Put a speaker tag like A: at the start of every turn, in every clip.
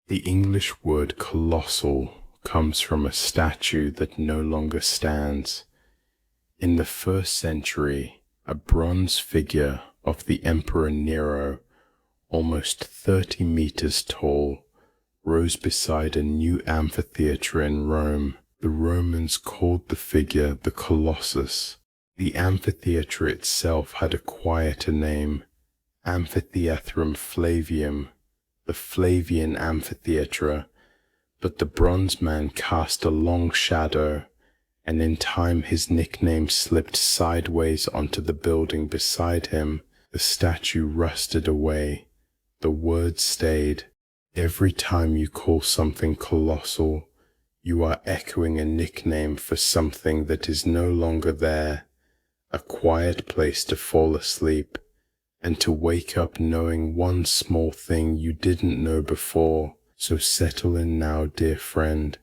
A: The English word colossal comes from a statue that no longer stands. In the 1st century, a bronze figure of the Emperor Nero, almost 30 meters tall, rose beside a new amphitheatre in Rome. The Romans called the figure the Colossus. The amphitheatre itself had a quieter name, Amphitheatrum Flavium, the Flavian Amphitheatre, but the bronze man cast a long shadow, and in time his nickname slipped sideways onto the building beside him. The statue rusted away. The word stayed. Every time you call something colossal, you are echoing a nickname for something that is no longer there, a quiet place to fall asleep, and to wake up knowing one small thing you didn't know before. So settle in now, dear friend.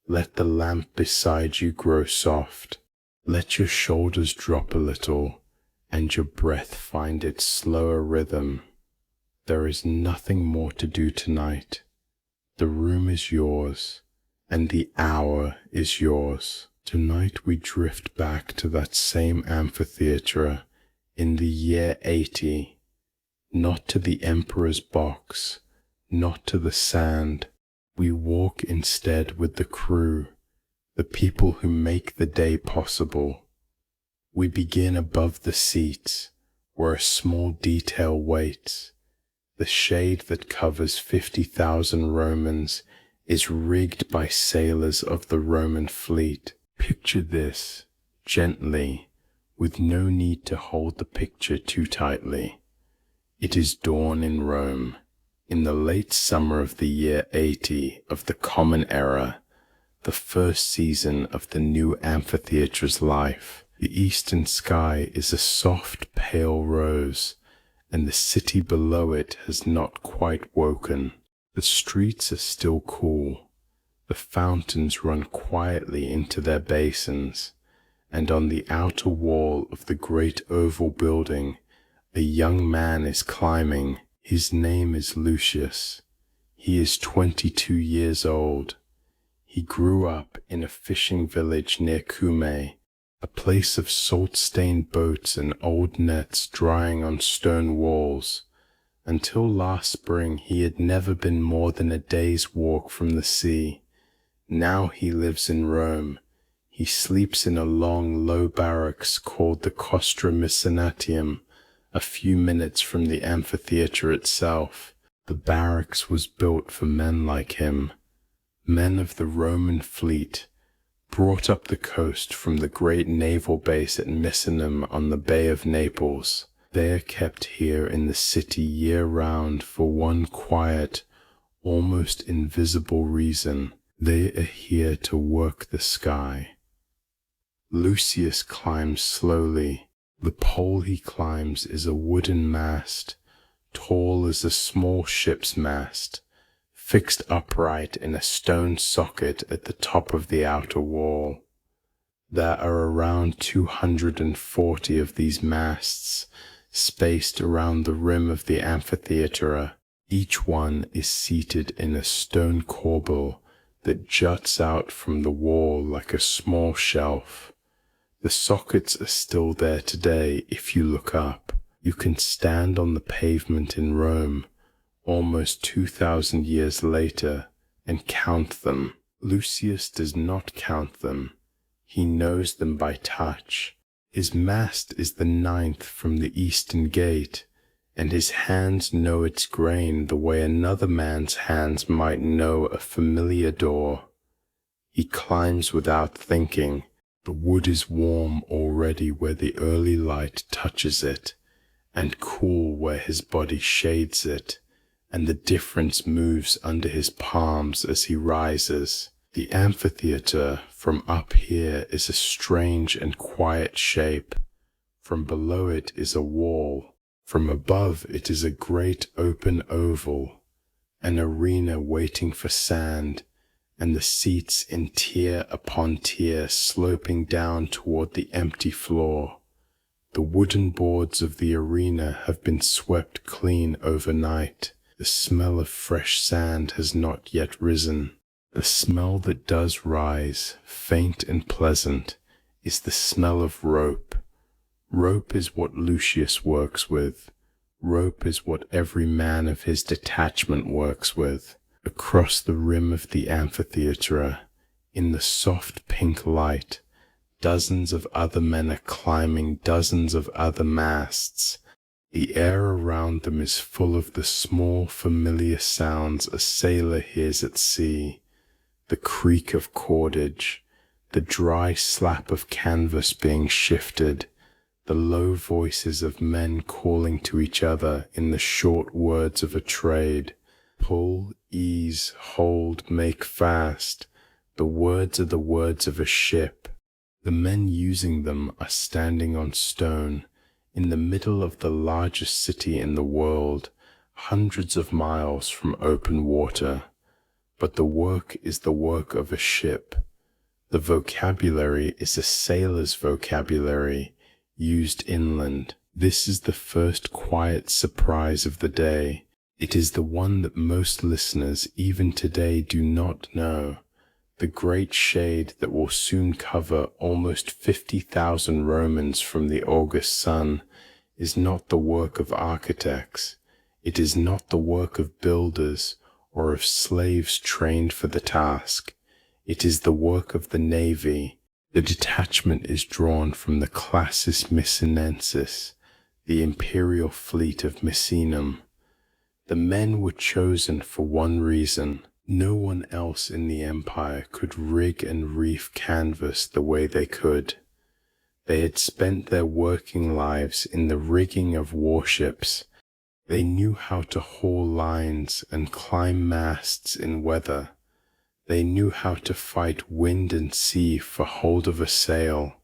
A: Let the lamp beside you grow soft. Let your shoulders drop a little, and your breath find its slower rhythm. There is nothing more to do tonight. The room is yours, and the hour is yours. Tonight we drift back to that same amphitheatre in the year 80, not to the Emperor's box, not to the sand. We walk instead with the crew, the people who make the day possible. We begin above the seats, where a small detail waits. The shade that covers 50,000 Romans is rigged by sailors of the Roman fleet. Picture this, gently, with no need to hold the picture too tightly. It is dawn in Rome, in the late summer of the year 80 of the Common Era, the first season of the new amphitheatre's life. The eastern sky is a soft, pale rose, and the city below it has not quite woken. The streets are still cool. The fountains run quietly into their basins, and on the outer wall of the great oval building, a young man is climbing. His name is Lucius. He is 22 years old. He grew up in a fishing village near Cumae, a place of salt-stained boats and old nets drying on stone walls. Until last spring he had never been more than a day's walk from the sea. Now he lives in Rome. He sleeps in a long, low barracks called the Costra Miscenatium, a few minutes from the amphitheatre itself. The barracks was built for men like him, men of the Roman fleet, brought up the coast from the great naval base at Misenum on the Bay of Naples. They are kept here in the city year-round for one quiet, almost invisible reason. They are here to work the sky. Lucius climbs slowly. The pole he climbs is a wooden mast, tall as a small ship's mast, fixed upright in a stone socket at the top of the outer wall. There are around 240 of these masts, spaced around the rim of the amphitheatre. Each one is seated in a stone corbel that juts out from the wall like a small shelf. The sockets are still there today if you look up. You can stand on the pavement in Rome, almost 2,000 years later, and count them. Lucius does not count them. He knows them by touch. His mast is the 9th from the eastern gate, and his hands know its grain the way another man's hands might know a familiar door. He climbs without thinking. The wood is warm already where the early light touches it, and cool where his body shades it, and the difference moves under his palms as he rises. The amphitheatre from up here is a strange and quiet shape. From below it is a wall. From above it is a great open oval, an arena waiting for sand, and the seats in tier upon tier sloping down toward the empty floor. The wooden boards of the arena have been swept clean overnight, The smell of fresh sand has not yet risen. The smell that does rise, faint and pleasant, is the smell of rope. Rope is what Lucius works with. Rope is what every man of his detachment works with. Across the rim of the amphitheatre, in the soft pink light, dozens of other men are climbing dozens of other masts. The air around them is full of the small, familiar sounds a sailor hears at sea. The creak of cordage, the dry slap of canvas being shifted, the low voices of men calling to each other in the short words of a trade. Pull, ease, hold, make fast. The words are the words of a ship. The men using them are standing on stone, in the middle of the largest city in the world, hundreds of miles from open water. But the work is the work of a ship. The vocabulary is a sailor's vocabulary, used inland. This is the first quiet surprise of the day. It is the one that most listeners even today do not know. The great shade that will soon cover almost 50,000 Romans from the August sun is not the work of architects. It is not the work of builders or of slaves trained for the task. It is the work of the navy. The detachment is drawn from the classis missinensis, the imperial fleet of Misenum. The men were chosen for one reason. No one else in the empire could rig and reef canvas the way they could. They had spent their working lives in the rigging of warships. They knew how to haul lines and climb masts in weather. They knew how to fight wind and sea for hold of a sail.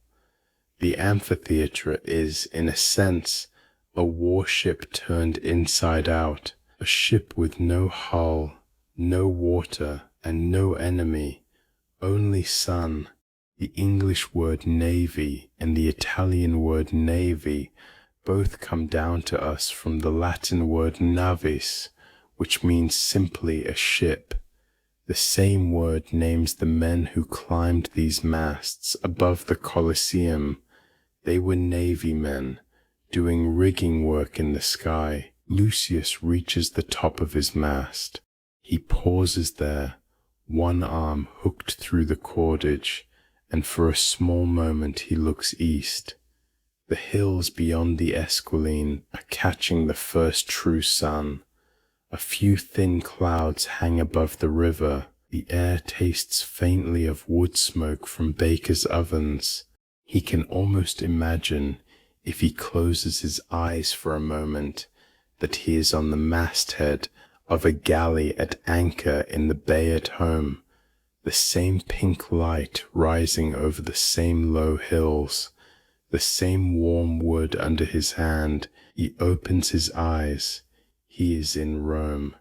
A: The amphitheatre is, in a sense, a warship turned inside out, a ship with no hull, no water, and no enemy, only sun. The English word navy and the Italian word navy both come down to us from the Latin word navis, which means simply a ship. The same word names the men who climbed these masts above the Colosseum. They were navy men, doing rigging work in the sky. Lucius reaches the top of his mast. He pauses there, one arm hooked through the cordage, and for a small moment he looks east. The hills beyond the Esquiline are catching the first true sun. A few thin clouds hang above the river. The air tastes faintly of wood smoke from bakers' ovens. He can almost imagine, if he closes his eyes for a moment, that he is on the masthead of a galley at anchor in the bay at home, the same pink light rising over the same low hills, the same warm wood under his hand. He opens his eyes. He is in Rome.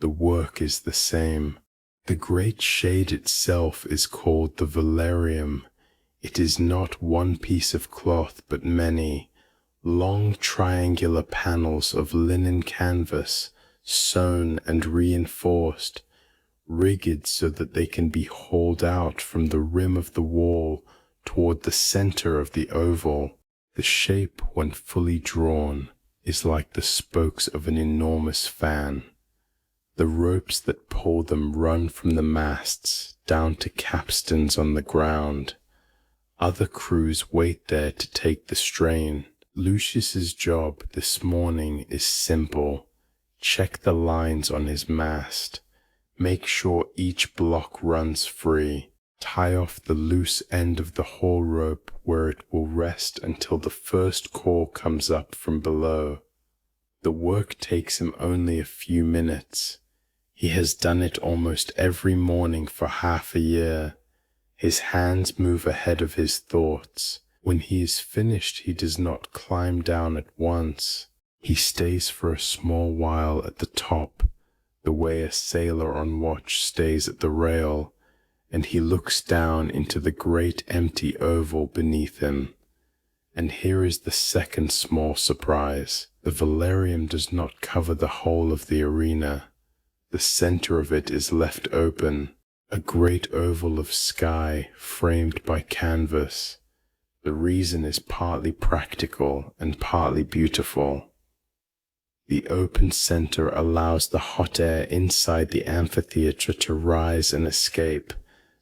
A: The work is the same. The great shade itself is called the velarium. It is not one piece of cloth, but many, long triangular panels of linen canvas, sewn and reinforced, rigged so that they can be hauled out from the rim of the wall toward the center of the oval. The shape, when fully drawn, is like the spokes of an enormous fan. The ropes that pull them run from the masts down to capstans on the ground. Other crews wait there to take the strain. Lucius's job this morning is simple. Check the lines on his mast. Make sure each block runs free. Tie off the loose end of the haul rope where it will rest until the first call comes up from below. The work takes him only a few minutes. He has done it almost every morning for half a year. His hands move ahead of his thoughts. When he is finished, he does not climb down at once. He stays for a small while at the top, the way a sailor on watch stays at the rail, and he looks down into the great empty oval beneath him. And here is the second small surprise. The velarium does not cover the whole of the arena. The center of it is left open, a great oval of sky framed by canvas. The reason is partly practical and partly beautiful. The open center allows the hot air inside the amphitheatre to rise and escape,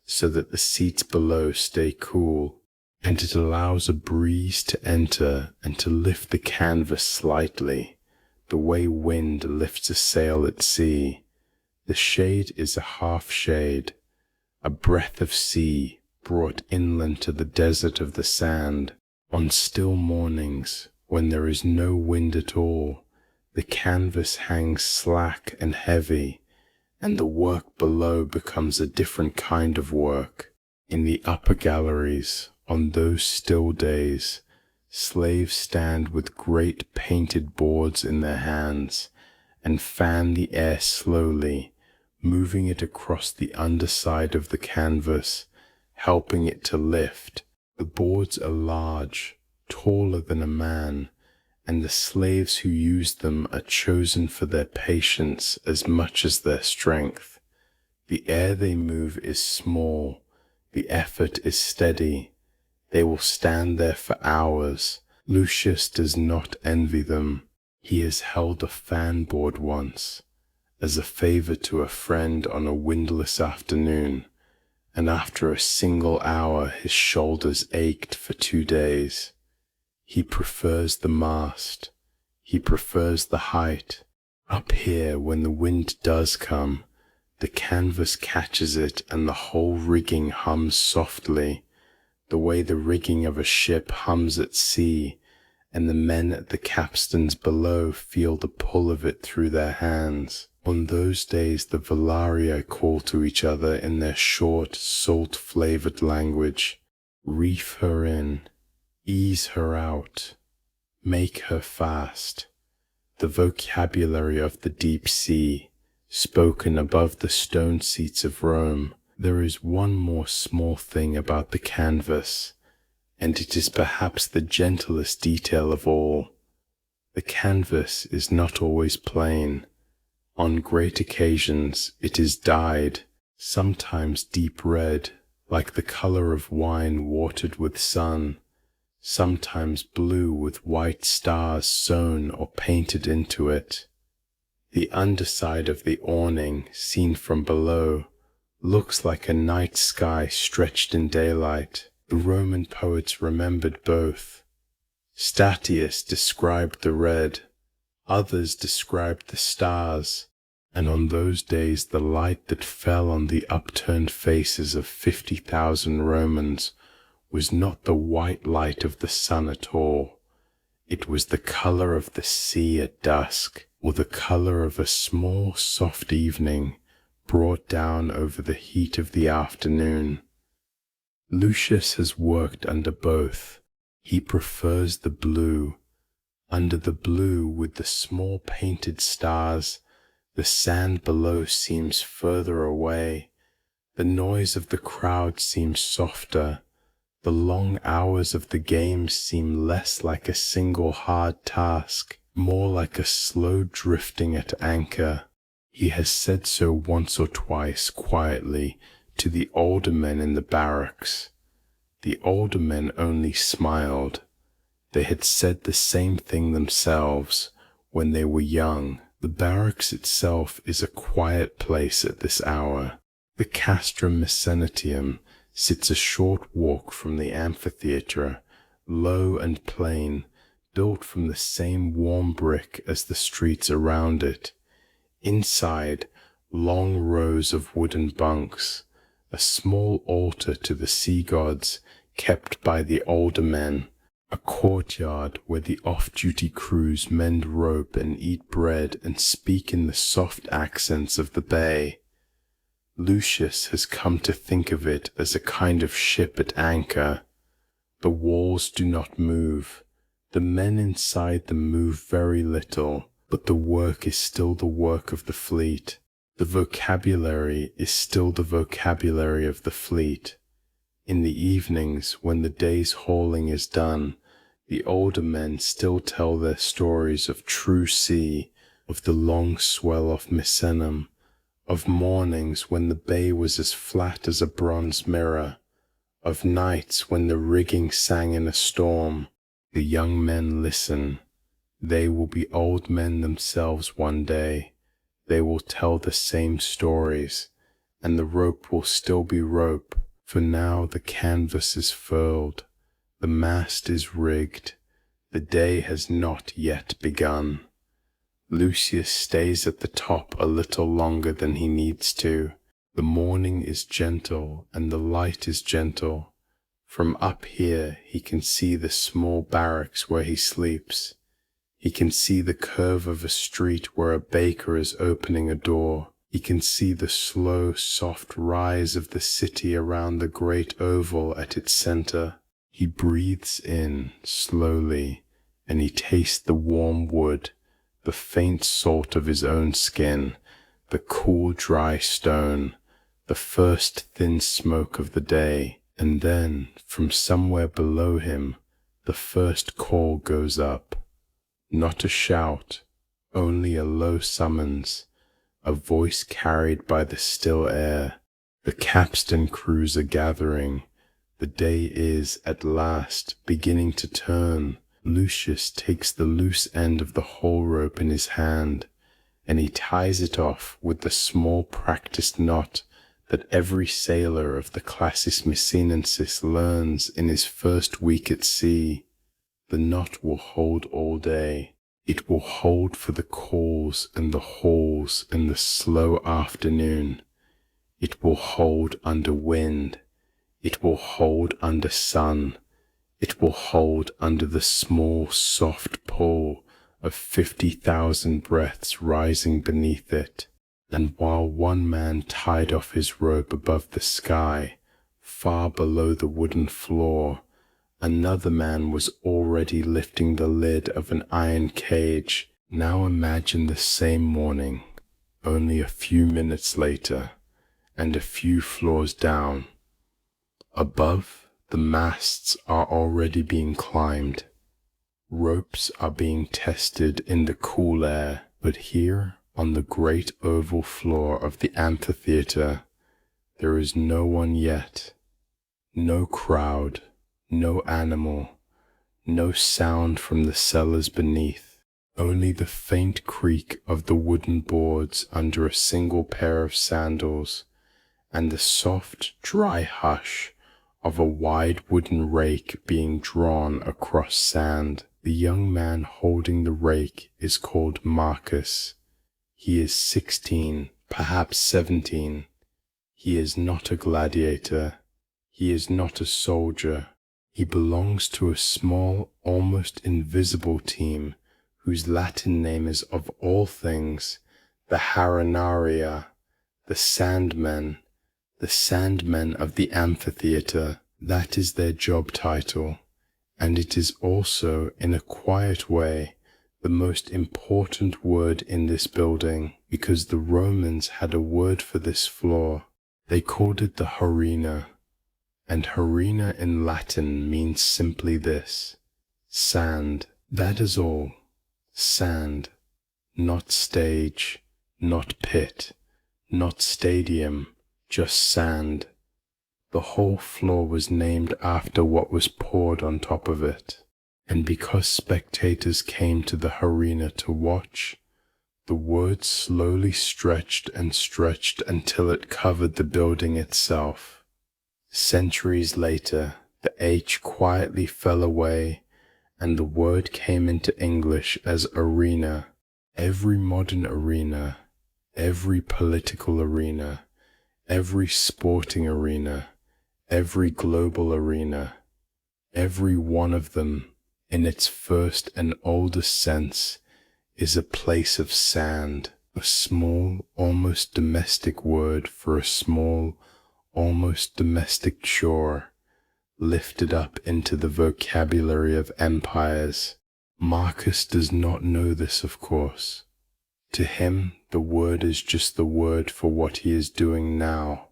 A: so that the seats below stay cool, and it allows a breeze to enter and to lift the canvas slightly, the way wind lifts a sail at sea. The shade is a half shade, a breath of sea brought inland to the desert of the sand. On still mornings, when there is no wind at all, the canvas hangs slack and heavy, and the work below becomes a different kind of work. In the upper galleries, on those still days, slaves stand with great painted boards in their hands and fan the air slowly, moving it across the underside of the canvas, helping it to lift. The boards are large, taller than a man, and the slaves who use them are chosen for their patience as much as their strength. The air they move is small, the effort is steady. They will stand there for hours. Lucius does not envy them. He has held a fan board once, as a favor to a friend on a windless afternoon, and after a single hour his shoulders ached for 2 days. He prefers the mast. He prefers the height. Up here, when the wind does come, the canvas catches it and the whole rigging hums softly, the way the rigging of a ship hums at sea, and the men at the capstans below feel the pull of it through their hands. On those days the velarii call to each other in their short, salt-flavored language. Reef her in. Ease her out, make her fast. The vocabulary of the deep sea, spoken above the stone seats of Rome. There is one more small thing about the canvas, and it is perhaps the gentlest detail of all. The canvas is not always plain. On great occasions it is dyed, sometimes deep red, like the color of wine watered with sun, sometimes blue with white stars sewn or painted into it. The underside of the awning, seen from below, looks like a night sky stretched in daylight. The Roman poets remembered both. Statius described the red, others described the stars, and on those days the light that fell on the upturned faces of 50,000 Romans was not the white light of the sun at all. It was the color of the sea at dusk, or the color of a small soft evening brought down over the heat of the afternoon. Lucius has worked under both. He prefers the blue. Under the blue with the small painted stars, the sand below seems further away. The noise of the crowd seems softer. The long hours of the games seem less like a single hard task, more like a slow drifting at anchor. He has said so once or twice quietly to the older men in the barracks. The older men only smiled. They had said the same thing themselves when they were young. The barracks itself is a quiet place at this hour. The Castrum Messenatium sits a short walk from the amphitheatre, low and plain, built from the same warm brick as the streets around it. Inside, long rows of wooden bunks, a small altar to the sea gods kept by the older men, a courtyard where the off-duty crews mend rope and eat bread and speak in the soft accents of the bay. Lucius has come to think of it as a kind of ship at anchor. The walls do not move. The men inside them move very little, but the work is still the work of the fleet. The vocabulary is still the vocabulary of the fleet. In the evenings, when the day's hauling is done, The older men still tell their stories of true sea, of the long swell off Misenum, of mornings when the bay was as flat as a bronze mirror, of nights when the rigging sang in a storm. The young men listen. They will be old men themselves one day. They will tell the same stories, and the rope will still be rope, for now the canvas is furled, the mast is rigged, the day has not yet begun. Lucius stays at the top a little longer than he needs to. The morning is gentle, and the light is gentle. From up here he can see the small barracks where he sleeps. He can see the curve of a street where a baker is opening a door. He can see the slow, soft rise of the city around the great oval at its center. He breathes in slowly, and he tastes the warm wood, the faint salt of his own skin, the cool, dry stone, the first thin smoke of the day. And then, from somewhere below him, the first call goes up. Not a shout, only a low summons, a voice carried by the still air. The capstan crews are gathering. The day is, at last, beginning to turn. Lucius takes the loose end of the whole rope in his hand, and he ties it off with the small practiced knot that every sailor of the classis Messinensis learns in his first week at sea. The knot will hold all day. It will hold for the calls and the hauls in the slow afternoon. It will hold under wind. It will hold under sun. It will hold under the small, soft pull of 50,000 breaths rising beneath it. And while one man tied off his rope above the sky, far below the wooden floor, another man was already lifting the lid of an iron cage. Now imagine the same morning, only a few minutes later, and a few floors down. Above, the masts are already being climbed. Ropes are being tested in the cool air, but here, on the great oval floor of the amphitheatre, there is no one yet. No crowd, no animal, no sound from the cellars beneath, only the faint creak of the wooden boards under a single pair of sandals, and the soft, dry hush of a wide wooden rake being drawn across sand. The young man holding the rake is called Marcus. He is 16, perhaps 17. He is not a gladiator. He is not a soldier. He belongs to a small, almost invisible team whose Latin name is of all things the Harenaria, the Sandmen of the amphitheatre. That is their job title, and it is also, in a quiet way, the most important word in this building, because the Romans had a word for this floor. They called it the harina, and harina in Latin means simply this: sand. That is all. Sand. Not stage, not pit, not stadium, just sand. The whole floor was named after what was poured on top of it, and because spectators came to the harina to watch, the word slowly stretched and stretched until it covered the building itself. Centuries later, the H quietly fell away, and the word came into English as arena. Every modern arena, every political arena, every sporting arena, every global arena, every one of them, in its first and oldest sense, is a place of sand, a small, almost domestic word for a small, almost domestic shore, lifted up into the vocabulary of empires. Marcus does not know this, of course. To him, the word is just the word for what he is doing now: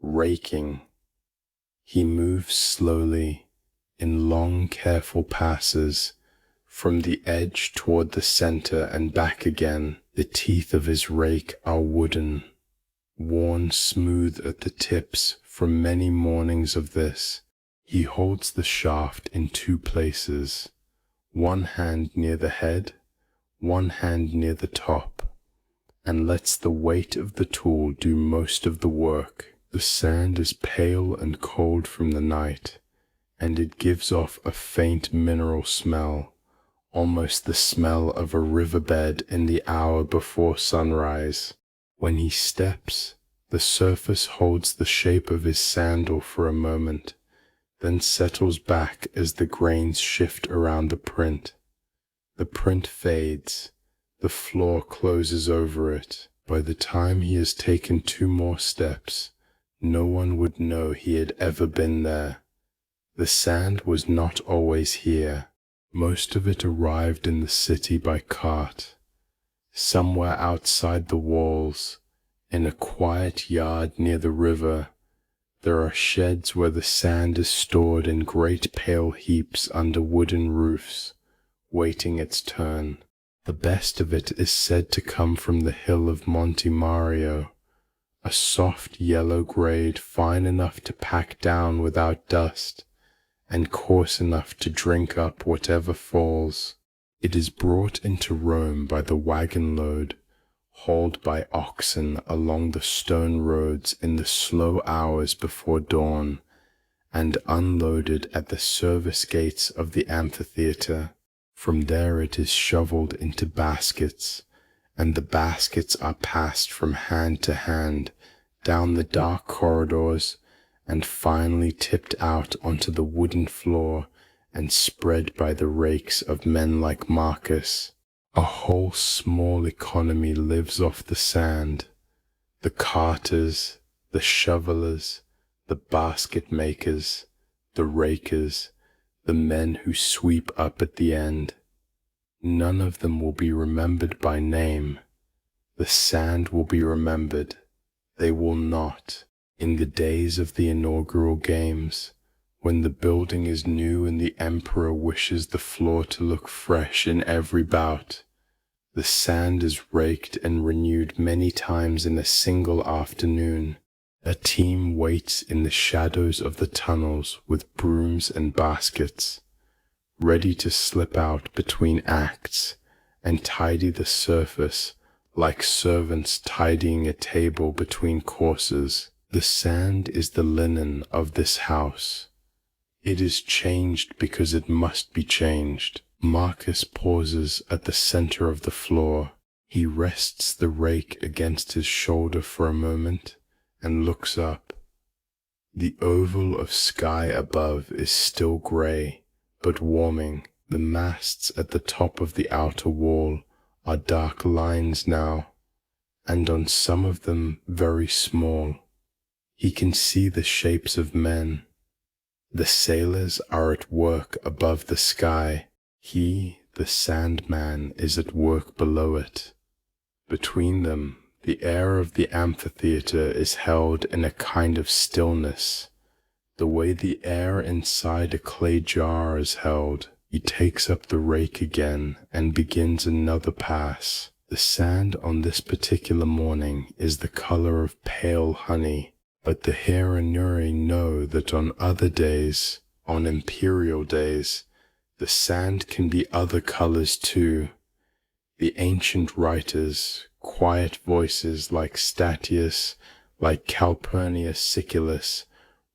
A: raking. He moves slowly, in long, careful passes, from the edge toward the center and back again. The teeth of his rake are wooden, worn smooth at the tips from many mornings of this. He holds the shaft in two places, one hand near the head, one hand near the top, and lets the weight of the tool do most of the work. The sand is pale and cold from the night, and it gives off a faint mineral smell, almost the smell of a riverbed in the hour before sunrise. When he steps, the surface holds the shape of his sandal for a moment, then settles back as the grains shift around the print. The print fades, the floor closes over it. By the time he has taken 2 more steps, no one would know he had ever been there. The sand was not always here. Most of it arrived in the city by cart. Somewhere outside the walls, in a quiet yard near the river, there are sheds where the sand is stored in great pale heaps under wooden roofs, waiting its turn. The best of it is said to come from the hill of Monte Mario, a soft yellow grade fine enough to pack down without dust, and coarse enough to drink up whatever falls. It is brought into Rome by the wagon load, hauled by oxen along the stone roads in the slow hours before dawn, and unloaded at the service gates of the amphitheatre. From there it is shoveled into baskets, and the baskets are passed from hand to hand down the dark corridors, and finally tipped out onto the wooden floor and spread by the rakes of men like Marcus. A whole small economy lives off the sand. The carters, the shovelers, the basket makers, the rakers, the men who sweep up at the end. None of them will be remembered by name. The sand will be remembered. They will not. In the days of the inaugural games, when the building is new and the emperor wishes the floor to look fresh in every bout, the sand is raked and renewed many times in a single afternoon. A team waits in the shadows of the tunnels with brooms and baskets, ready to slip out between acts and tidy the surface like servants tidying a table between courses. The sand is the linen of this house. It is changed because it must be changed. Marcus pauses at the center of the floor. He rests the rake against his shoulder for a moment and looks up. The oval of sky above is still grey, but warming. The masts at the top of the outer wall are dark lines now, and on some of them very small. He can see the shapes of men. The sailors are at work above the sky. He, the Sandman, is at work below it. Between them, the air of the amphitheatre is held in a kind of stillness, the way the air inside a clay jar is held. He takes up the rake again and begins another pass. The sand on this particular morning is the color of pale honey, but the Hieronuri know that on other days, on imperial days, the sand can be other colors too. The ancient writers, quiet voices like Statius, like Calpurnius Siculus,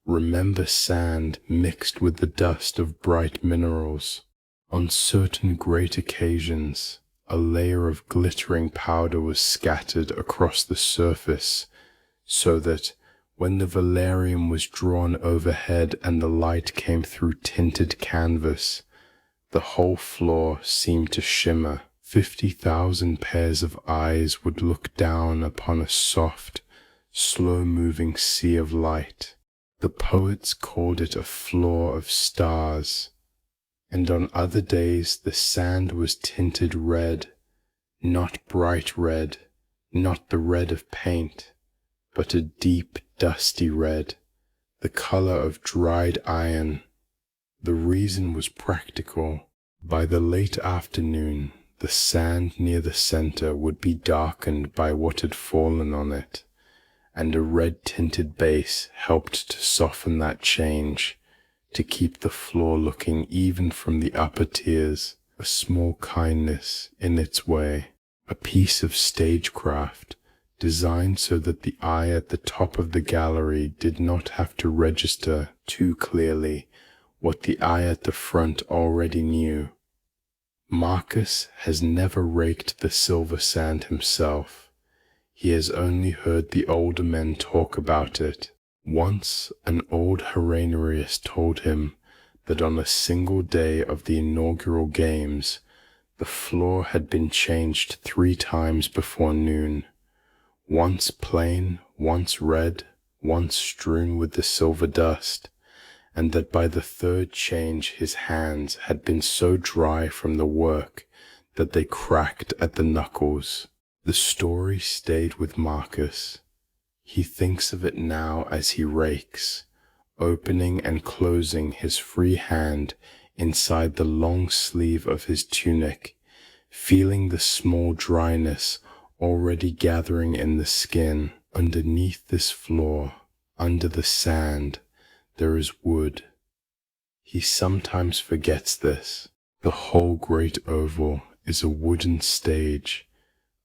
A: remember sand mixed with the dust of bright minerals. On certain great occasions, a layer of glittering powder was scattered across the surface, so that when the velarium was drawn overhead and the light came through tinted canvas, the whole floor seemed to shimmer. 50,000 pairs of eyes would look down upon a soft, slow-moving sea of light. The poets called it a floor of stars, and on other days the sand was tinted red, not bright red, not the red of paint, but a deep, dusty red, the color of dried iron. The reason was practical. By the late afternoon, the sand near the center would be darkened by what had fallen on it, and a red-tinted base helped to soften that change, to keep the floor looking even from the upper tiers, a small kindness in its way, a piece of stagecraft designed so that the eye at the top of the gallery did not have to register too clearly what the eye at the front already knew. Marcus has never raked the silver sand himself. He has only heard the older men talk about it. Once an old Herennius told him that on a single day of the inaugural games, the floor had been changed 3 times before noon, once plain, once red, once strewn with the silver dust, and that by the 3rd change his hands had been so dry from the work that they cracked at the knuckles. The story stayed with Marcus. He thinks of it now as he rakes, opening and closing his free hand inside the long sleeve of his tunic, feeling the small dryness already gathering in the skin. Underneath this floor, under the sand, there is wood. He sometimes forgets this. The whole great oval is a wooden stage,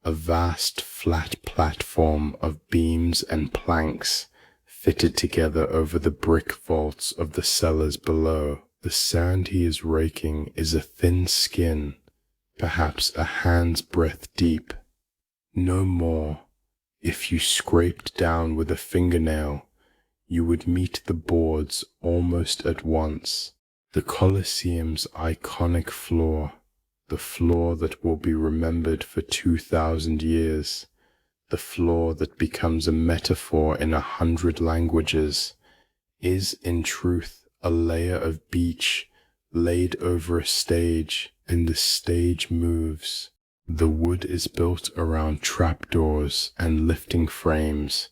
A: a vast flat platform of beams and planks fitted together over the brick vaults of the cellars below. The sand he is raking is a thin skin, perhaps a hand's breadth deep. No more. If you scraped down with a fingernail, you would meet the boards almost at once. The Colosseum's iconic floor, the floor that will be remembered for 2,000 years, the floor that becomes a metaphor in 100 languages, is in truth a layer of beach laid over a stage, and the stage moves. The wood is built around trapdoors and lifting frames,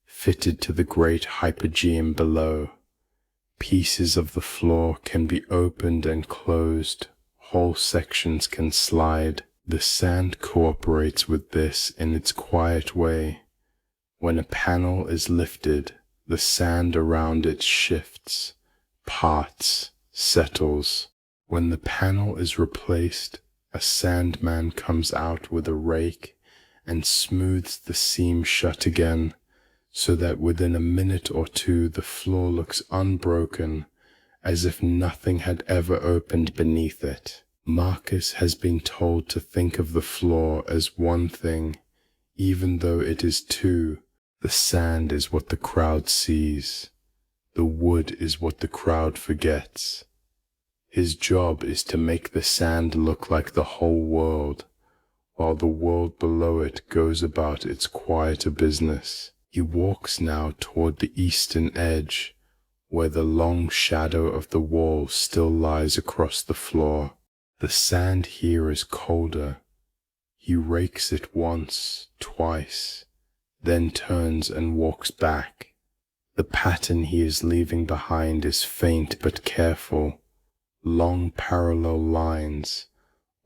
A: fitted to the great hypogeum below. Pieces of the floor can be opened and closed, whole sections can slide. The sand cooperates with this in its quiet way. When a panel is lifted, the sand around it shifts, parts, settles. When the panel is replaced, a sandman comes out with a rake and smooths the seam shut again, so that within a minute or 2 the floor looks unbroken, as if nothing had ever opened beneath it. Marcus has been told to think of the floor as one thing, even though it is 2. The sand is what the crowd sees. The wood is what the crowd forgets. His job is to make the sand look like the whole world, while the world below it goes about its quieter business. He walks now toward the eastern edge, where the long shadow of the wall still lies across the floor. The sand here is colder. He rakes it once, twice, then turns and walks back. The pattern he is leaving behind is faint but careful. Long parallel lines,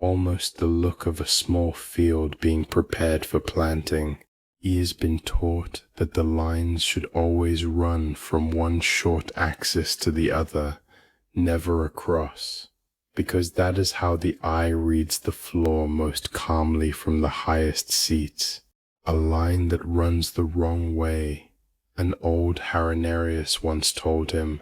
A: almost the look of a small field being prepared for planting. He has been taught that the lines should always run from one short axis to the other, never across, because that is how the eye reads the floor most calmly from the highest seats. A line that runs the wrong way, an old Herennius once told him,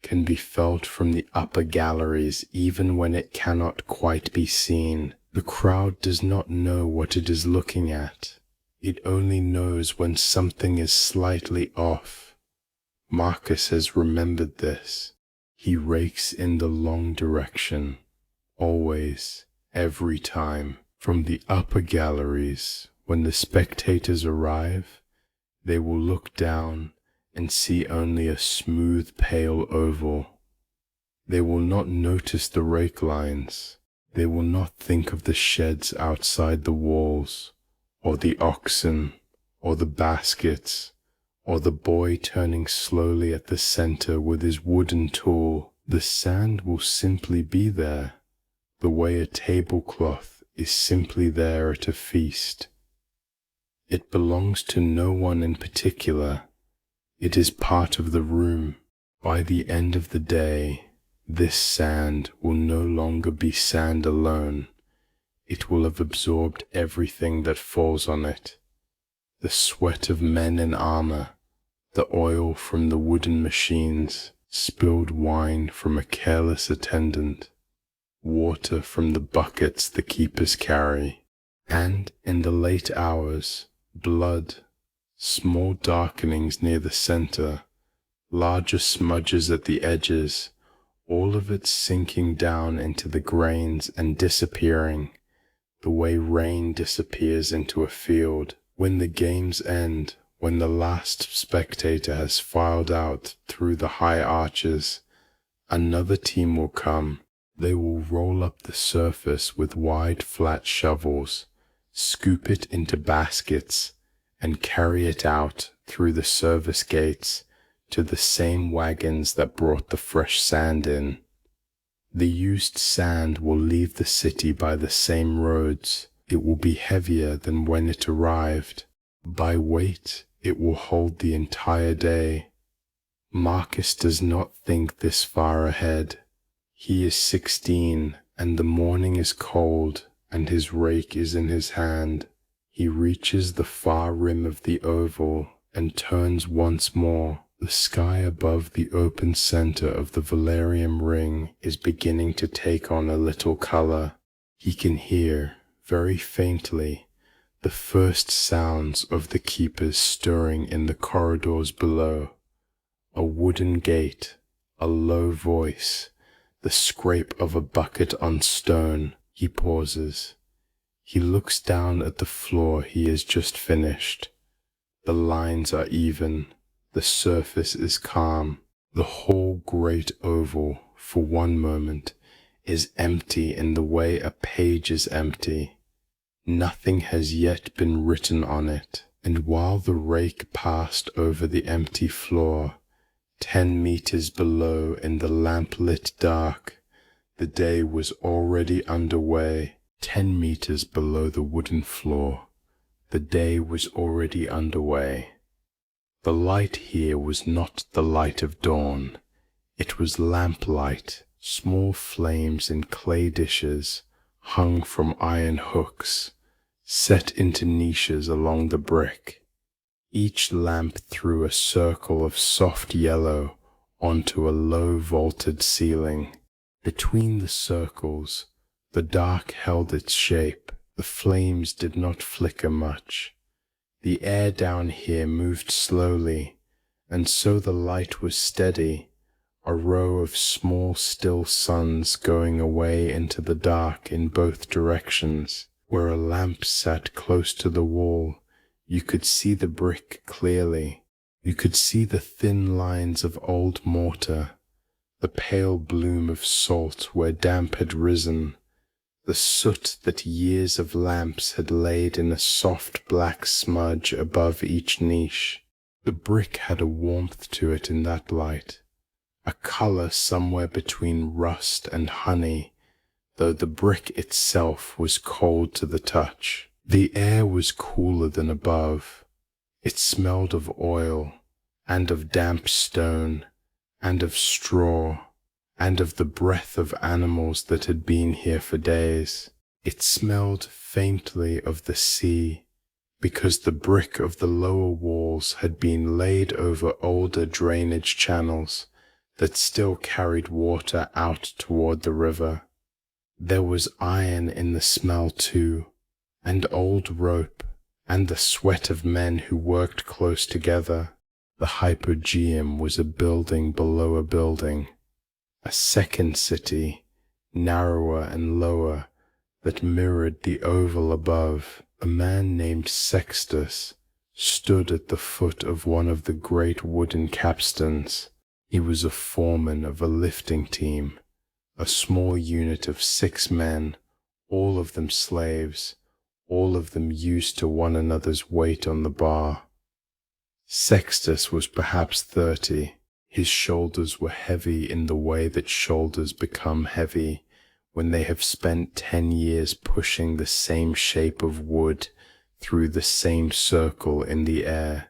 A: can be felt from the upper galleries even when it cannot quite be seen. The crowd does not know what it is looking at. It only knows when something is slightly off. Marcus has remembered this. He rakes in the long direction, always, every time. From the upper galleries, when the spectators arrive, they will look down and see only a smooth pale oval. They will not notice the rake lines. They will not think of the sheds outside the walls, or the oxen, or the baskets, or the boy turning slowly at the center with his wooden tool. The sand will simply be there, the way a tablecloth is simply there at a feast. It belongs to no one in particular. It is part of the room. By the end of the day, this sand will no longer be sand alone. It will have absorbed everything that falls on it. The sweat of men in armor, the oil from the wooden machines, spilled wine from a careless attendant, water from the buckets the keepers carry, and in the late hours, blood, small darkenings near the center, larger smudges at the edges, all of it sinking down into the grains and disappearing, the way rain disappears into a field. When the games end, when the last spectator has filed out through the high arches, another team will come. They will roll up the surface with wide flat shovels, scoop it into baskets, and carry it out through the service gates to the same wagons that brought the fresh sand in. The used sand will leave the city by the same roads. It will be heavier than when it arrived. By weight, it will hold the entire day. Marcus does not think this far ahead. He is 16, and the morning is cold, and his rake is in his hand. He reaches the far rim of the oval and turns once more. The sky above the open center of the Valerium ring is beginning to take on a little color. He can hear, very faintly, the first sounds of the keepers stirring in the corridors below. A wooden gate, a low voice, the scrape of a bucket on stone. He pauses. He looks down at the floor he has just finished. The lines are even. The surface is calm. The whole great oval, for one moment, is empty in the way a page is empty. Nothing has yet been written on it, and while the rake passed over the empty floor, 10 meters below in the lamp-lit dark, the day was already underway. 10 meters below the wooden floor, the day was already underway. The light here was not the light of dawn. It was lamplight, small flames in clay dishes, hung from iron hooks, set into niches along the brick. Each lamp threw a circle of soft yellow onto a low vaulted ceiling. Between the circles, the dark held its shape. The flames did not flicker much. The air down here moved slowly, and so the light was steady, a row of small still suns going away into the dark in both directions. Where a lamp sat close to the wall, you could see the brick clearly. You could see the thin lines of old mortar, the pale bloom of salt where damp had risen, the soot that years of lamps had laid in a soft black smudge above each niche. The brick had a warmth to it in that light, a color somewhere between rust and honey, though the brick itself was cold to the touch. The air was cooler than above. It smelled of oil, and of damp stone, and of straw, and of the breath of animals that had been here for days. It smelled faintly of the sea, because the brick of the lower walls had been laid over older drainage channels that still carried water out toward the river. There was iron in the smell too, and old rope, and the sweat of men who worked close together. The hypogeum was a building below a building, a second city, narrower and lower, that mirrored the oval above. A man named Sextus stood at the foot of one of the great wooden capstans. He was a foreman of a lifting team, a small unit of 6 men, all of them slaves, all of them used to one another's weight on the bar. Sextus was perhaps 30. His shoulders were heavy in the way that shoulders become heavy when they have spent 10 years pushing the same shape of wood through the same circle in the air.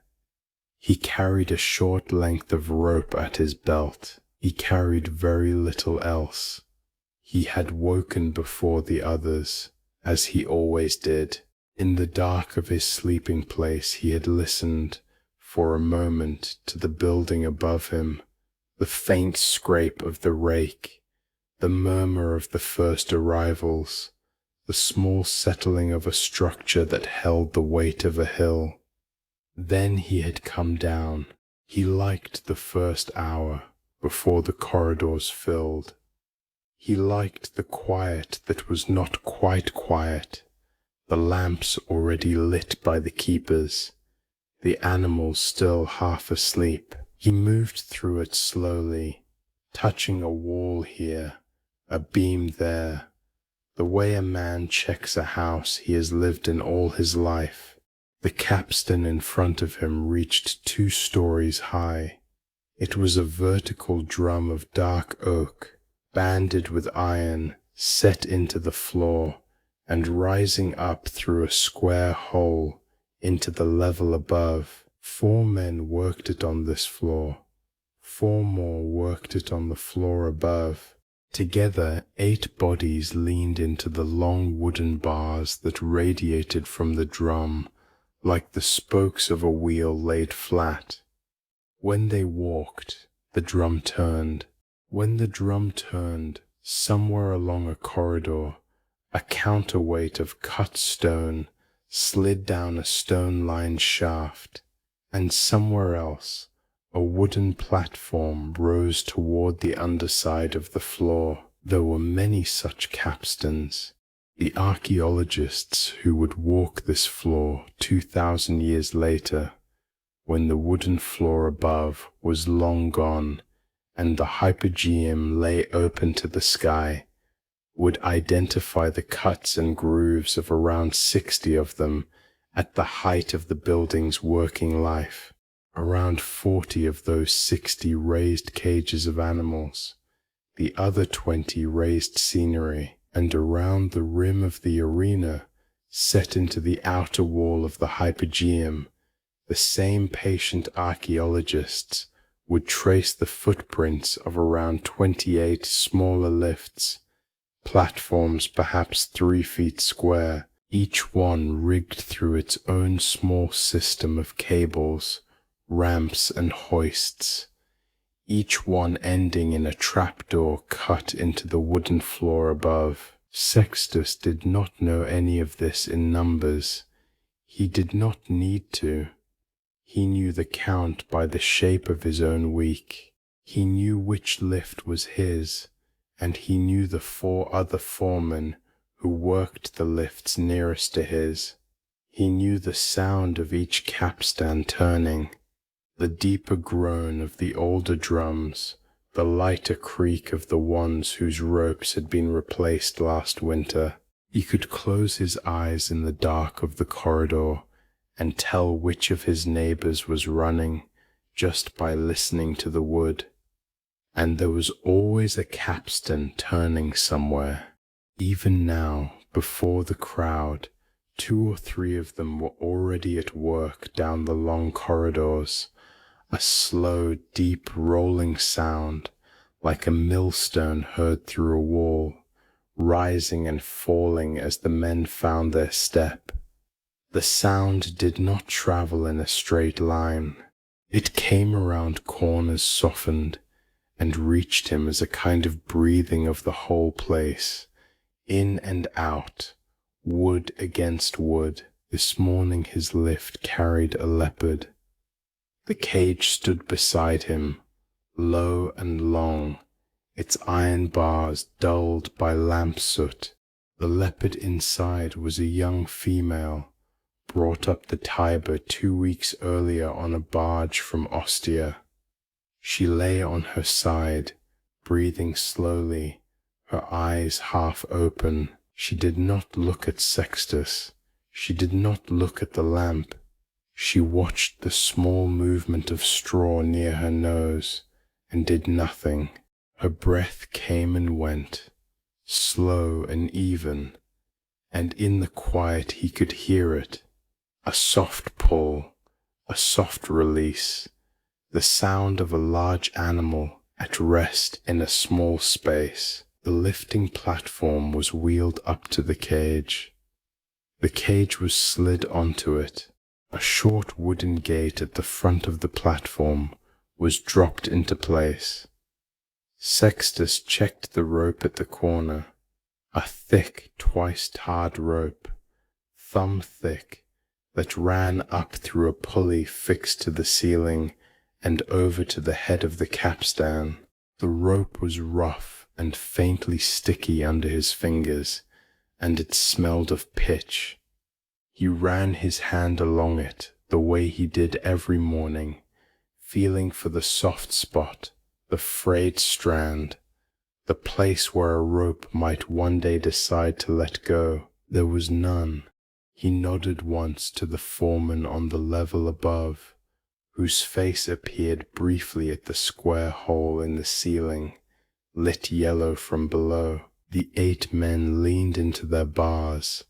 A: He carried a short length of rope at his belt. He carried very little else. He had woken before the others, as he always did. In the dark of his sleeping place he had listened for a moment to the building above him, the faint scrape of the rake, the murmur of the first arrivals, the small settling of a structure that held the weight of a hill. Then he had come down. He liked the first hour before the corridors filled. He liked the quiet that was not quite quiet, the lamps already lit by the keepers, the animals still half asleep. He moved through it slowly, touching a wall here, a beam there, the way a man checks a house he has lived in all his life. The capstan in front of him reached 2 stories high. It was a vertical drum of dark oak, banded with iron, set into the floor, and rising up through a square hole into the level above. 4 men worked it on this floor. 4 more worked it on the floor above. Together 8 bodies leaned into the long wooden bars that radiated from the drum like the spokes of a wheel laid flat. When they walked, the drum turned. When the drum turned, somewhere along a corridor, a counterweight of cut stone slid down a stone-lined shaft, and somewhere else a wooden platform rose toward the underside of the floor. There were many such capstans. The archaeologists who would walk this floor 2,000 years later, when the wooden floor above was long gone and the hypogeum lay open to the sky, would identify the cuts and grooves of around 60 of them at the height of the building's working life. Around 40 of those 60 raised cages of animals, the other 20 raised scenery, and around the rim of the arena, set into the outer wall of the hypogeum, the same patient archaeologists would trace the footprints of around 28 smaller lifts, platforms perhaps 3 feet square, each one rigged through its own small system of cables, ramps and hoists, each one ending in a trapdoor cut into the wooden floor above. Sextus did not know any of this in numbers. He did not need to. He knew the count by the shape of his own week. He knew which lift was his, and he knew the 4 other foremen who worked the lifts nearest to his. He knew the sound of each capstan turning, the deeper groan of the older drums, the lighter creak of the ones whose ropes had been replaced last winter. He could close his eyes in the dark of the corridor and tell which of his neighbors was running just by listening to the wood. And there was always a capstan turning somewhere. Even now, before the crowd, 2 or 3 of them were already at work down the long corridors, a slow, deep rolling sound, like a millstone heard through a wall, rising and falling as the men found their step. The sound did not travel in a straight line. It came around corners softened, and reached him as a kind of breathing of the whole place, in and out, wood against wood. This morning his lift carried a leopard. The cage stood beside him, low and long, its iron bars dulled by lamp soot. The leopard inside was a young female, brought up the Tiber 2 weeks earlier on a barge from Ostia. She lay on her side, breathing slowly, her eyes half open. She did not look at Sextus. She did not look at the lamp. She watched the small movement of straw near her nose, and did nothing. Her breath came and went, slow and even, and in the quiet he could hear it. A soft pull, a soft release, the sound of a large animal at rest in a small space. The lifting platform was wheeled up to the cage. The cage was slid onto it. A short wooden gate at the front of the platform was dropped into place. Sextus checked the rope at the corner, a thick, twice-tarred rope, thumb thick, that ran up through a pulley fixed to the ceiling and over to the head of the capstan. The rope was rough and faintly sticky under his fingers, and it smelled of pitch. He ran his hand along it the way he did every morning, feeling for the soft spot, the frayed strand, the place where a rope might one day decide to let go. There was none. He nodded once to the foreman on the level above, whose face appeared briefly at the square hole in the ceiling, lit yellow from below. The 8 men leaned into their bars.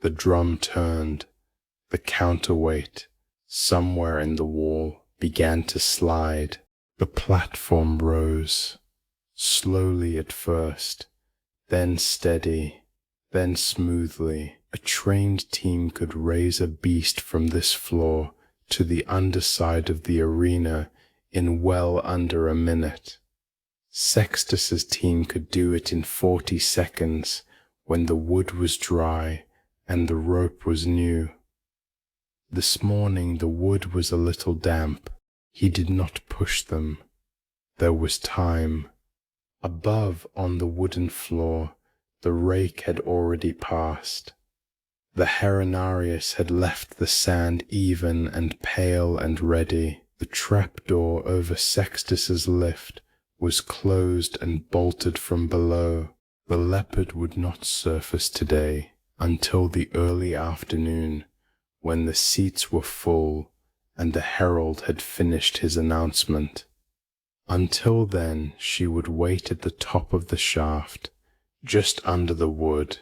A: The drum turned. The counterweight, somewhere in the wall, began to slide. The platform rose, slowly at first, then steady, then smoothly. A trained team could raise a beast from this floor to the underside of the arena in well under a minute. Sextus's team could do it in 40 seconds when the wood was dry and the rope was new. This morning the wood was a little damp. He did not push them. There was time. Above, on the wooden floor, the rake had already passed. The Heronarius had left the sand even and pale and ready. The trapdoor over Sextus's lift was closed and bolted from below. The leopard would not surface today until the early afternoon, when the seats were full and the herald had finished his announcement. Until then she would wait at the top of the shaft, just under the wood,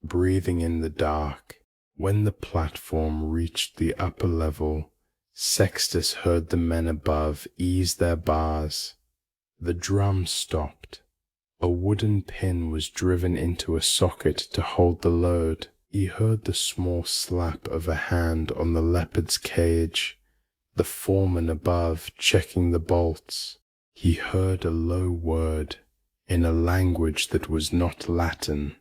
A: breathing in the dark. When the platform reached the upper level, Sextus heard the men above ease their bars. The drum stopped. A wooden pin was driven into a socket to hold the load. He heard the small slap of a hand on the leopard's cage, the foreman above checking the bolts. He heard a low word in a language that was not Latin.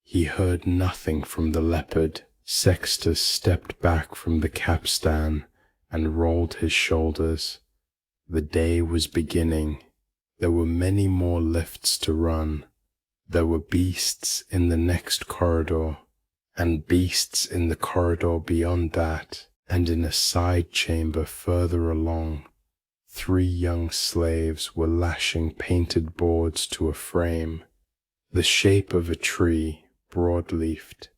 A: He heard nothing from the leopard. Sextus stepped back from the capstan and rolled his shoulders. The day was beginning. There were many more lifts to run. There were beasts in the next corridor, and beasts in the corridor beyond that, and in a side chamber further along. 3 young slaves were lashing painted boards to a frame, the shape of a tree, broad-leafed,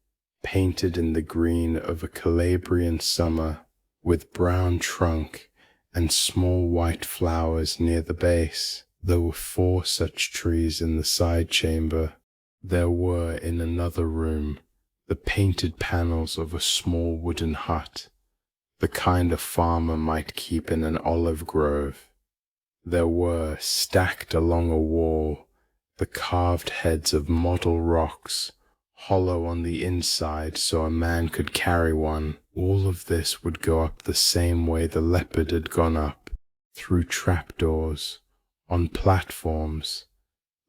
A: painted in the green of a Calabrian summer, with brown trunk and small white flowers near the base. There were 4 such trees in the side chamber. There were in another room the painted panels of a small wooden hut, the kind a farmer might keep in an olive grove. There were, stacked along a wall, the carved heads of model rocks, hollow on the inside so a man could carry one. All of this would go up the same way the leopard had gone up, through trapdoors, on platforms,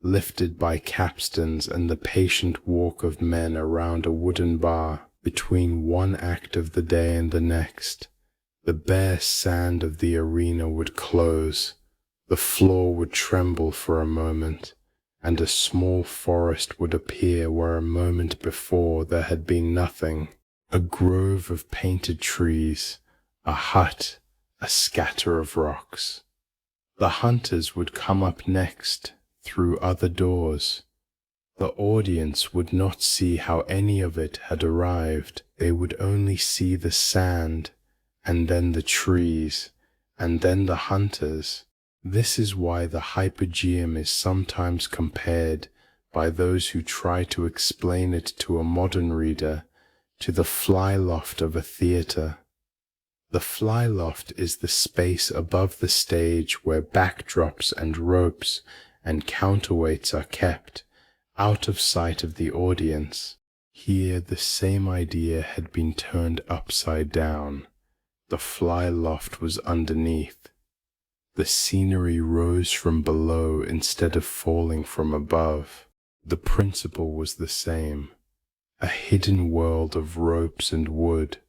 A: lifted by capstans and the patient walk of men around a wooden bar. Between one act of the day and the next, the bare sand of the arena would close, the floor would tremble for a moment, and a small forest would appear where a moment before there had been nothing. A grove of painted trees, a hut, a scatter of rocks. The hunters would come up next, through other doors. The audience would not see how any of it had arrived. They would only see the sand, and then the trees, and then the hunters. This is why the hypogeum is sometimes compared by those who try to explain it to a modern reader to the fly loft of a theatre. The fly loft is the space above the stage where backdrops and ropes and counterweights are kept, out of sight of the audience. Here the same idea had been turned upside down. The fly loft was underneath. The scenery rose from below instead of falling from above. The principle was the same, a hidden world of ropes and wood,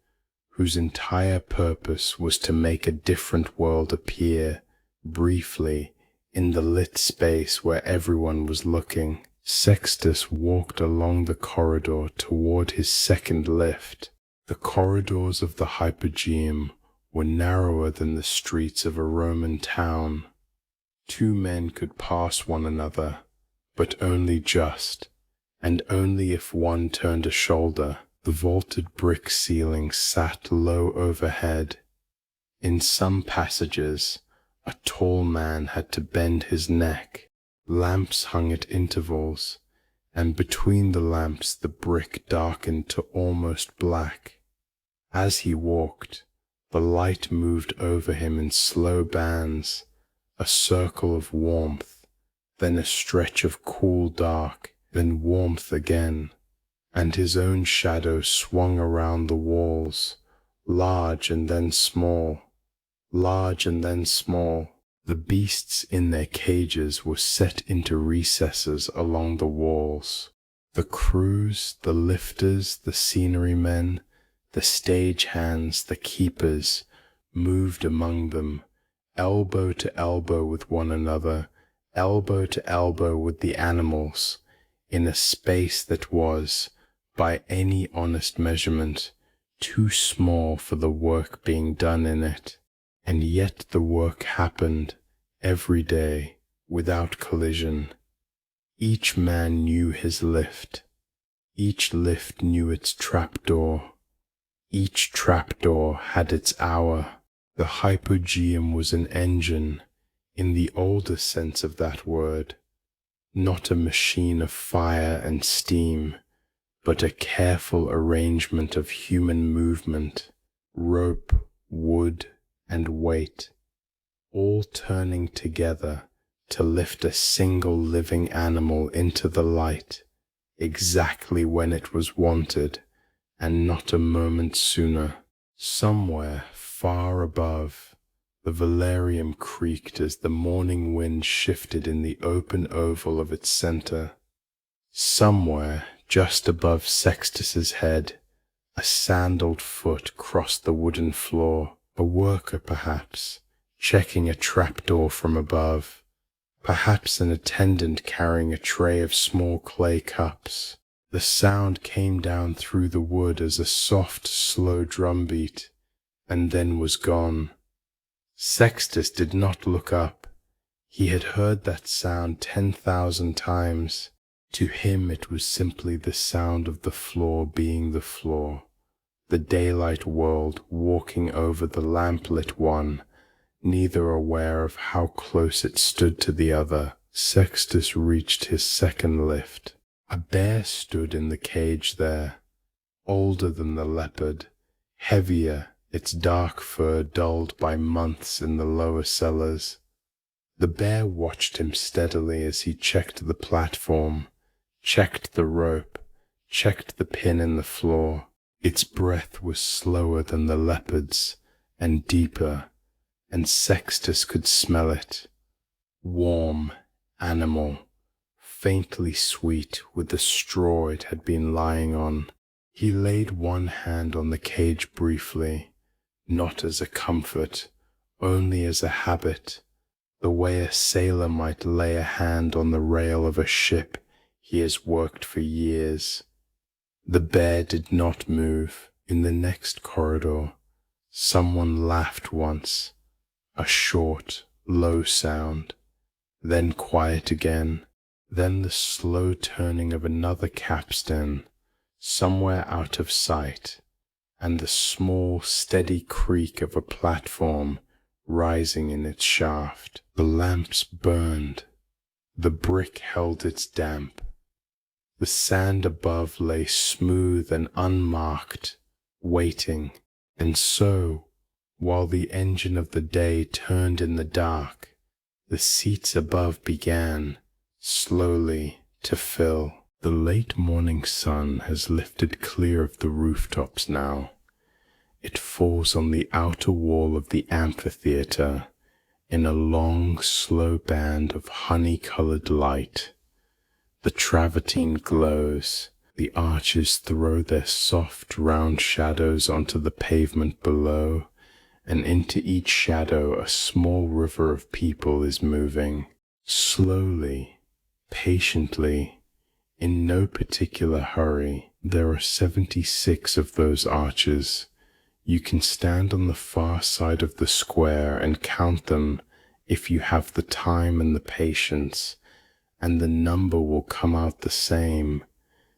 A: whose entire purpose was to make a different world appear, briefly, in the lit space where everyone was looking. Sextus walked along the corridor toward his second lift. The corridors of the hypogeum were narrower than the streets of a Roman town. Two men could pass one another, but only just, and only if one turned a shoulder. The vaulted brick ceiling sat low overhead. In some passages, a tall man had to bend his neck. Lamps hung at intervals, and between the lamps the brick darkened to almost black. As he walked, the light moved over him in slow bands, a circle of warmth, then a stretch of cool dark, then warmth again, and his own shadow swung around the walls, large and then small, large and then small. The beasts in their cages were set into recesses along the walls. The crews, the lifters, the scenery men, the stage hands, the keepers, moved among them, elbow to elbow with one another, elbow to elbow with the animals, in a space that was, by any honest measurement, too small for the work being done in it. And yet the work happened every day without collision. Each man knew his lift. Each lift knew its trapdoor. Each trapdoor had its hour. The hypogeum was an engine, in the older sense of that word, not a machine of fire and steam, but a careful arrangement of human movement, rope, wood, and weight, all turning together to lift a single living animal into the light, exactly when it was wanted, and not a moment sooner. Somewhere far above, the velarium creaked as the morning wind shifted in the open oval of its center. Somewhere, just above Sextus's head, a sandaled foot crossed the wooden floor. A worker, perhaps, checking a trapdoor from above, perhaps an attendant carrying a tray of small clay cups. The sound came down through the wood as a soft, slow drumbeat, and then was gone. Sextus did not look up. He had heard that sound 10,000 times. To him it was simply the sound of the floor being the floor. The daylight world walking over the lamplit one, neither aware of how close it stood to the other. Sextus reached his second lift. A bear stood in the cage there, older than the leopard, heavier, its dark fur dulled by months in the lower cellars. The bear watched him steadily as he checked the platform, checked the rope, checked the pin in the floor. Its breath was slower than the leopard's, and deeper, and Sextus could smell it. Warm, animal, faintly sweet with the straw it had been lying on. He laid one hand on the cage briefly, not as a comfort, only as a habit, the way a sailor might lay a hand on the rail of a ship he has worked for years. The bear did not move. In the next corridor, someone laughed once, a short, low sound, then quiet again, then the slow turning of another capstan, somewhere out of sight, and the small, steady creak of a platform rising in its shaft. The lamps burned. The brick held its damp. The sand above lay smooth and unmarked, waiting. And so, while the engine of the day turned in the dark, the seats above began, slowly, to fill. The late morning sun has lifted clear of the rooftops now. It falls on the outer wall of the amphitheatre in a long, slow band of honey-coloured light. The travertine glows. The arches throw their soft, round shadows onto the pavement below, and into each shadow a small river of people is moving. Slowly, patiently, in no particular hurry. There are 76 of those arches. You can stand on the far side of the square and count them if you have the time and the patience, and the number will come out the same.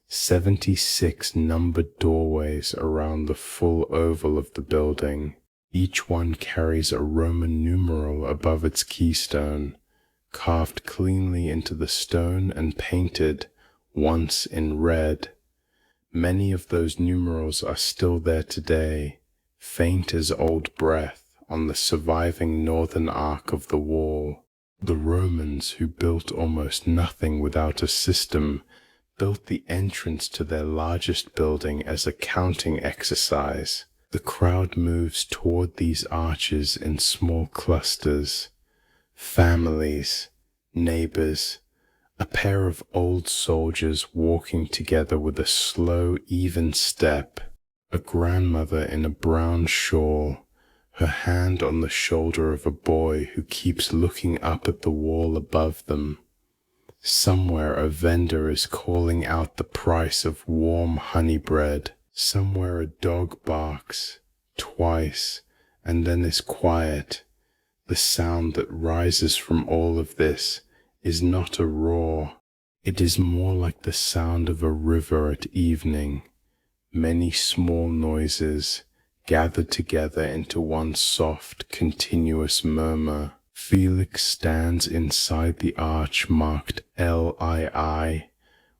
A: 76 numbered doorways around the full oval of the building. Each one carries a Roman numeral above its keystone, carved cleanly into the stone and painted once in red. Many of those numerals are still there today, faint as old breath on the surviving northern arc of the wall. The Romans, who built almost nothing without a system, built the entrance to their largest building as a counting exercise. The crowd moves toward these arches in small clusters. Families, neighbors, a pair of old soldiers walking together with a slow, even step, a grandmother in a brown shawl, her hand on the shoulder of a boy who keeps looking up at the wall above them. Somewhere a vendor is calling out the price of warm honey bread. Somewhere a dog barks, twice, and then is quiet. The sound that rises from all of this is not a roar. It is more like the sound of a river at evening. Many small noises gathered together into one soft, continuous murmur. Felix stands inside the arch marked LII,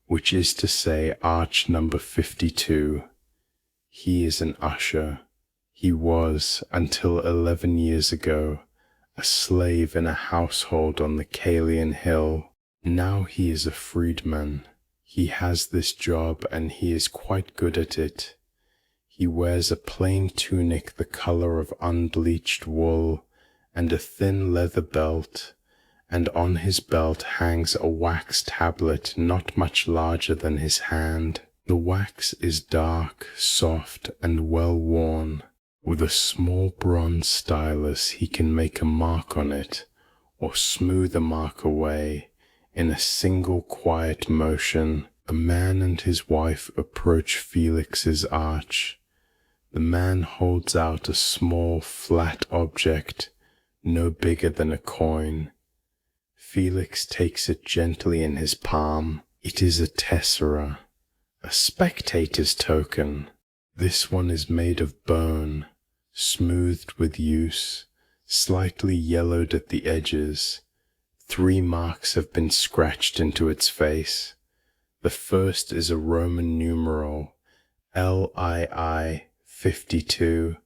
A: which is to say arch number 52. He is an usher. He was, until 11 years ago, a slave in a household on the Calian Hill. Now he is a freedman. He has this job and he is quite good at it. He wears a plain tunic the color of unbleached wool and a thin leather belt, and on his belt hangs a wax tablet not much larger than his hand. The wax is dark, soft, and well worn. With a small bronze stylus he can make a mark on it, or smooth a mark away, in a single quiet motion. A man and his wife approach Felix's arch. The man holds out a small, flat object, no bigger than a coin. Felix takes it gently in his palm. It is a tessera, a spectator's token. This one is made of bone, smoothed with use, slightly yellowed at the edges. 3 marks have been scratched into its face. The first is a Roman numeral, LII 52,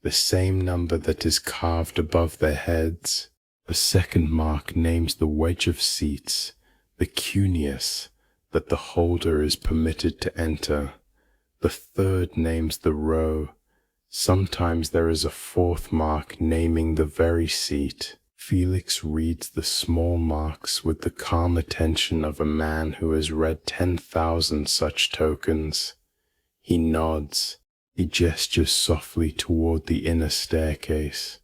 A: the same number that is carved above their heads. The second mark names the wedge of seats, the cuneus, that the holder is permitted to enter. The third names the row. Sometimes there is a 4th mark naming the very seat. Felix reads the small marks with the calm attention of a man who has read 10,000 such tokens. He nods. He gestures softly toward the inner staircase.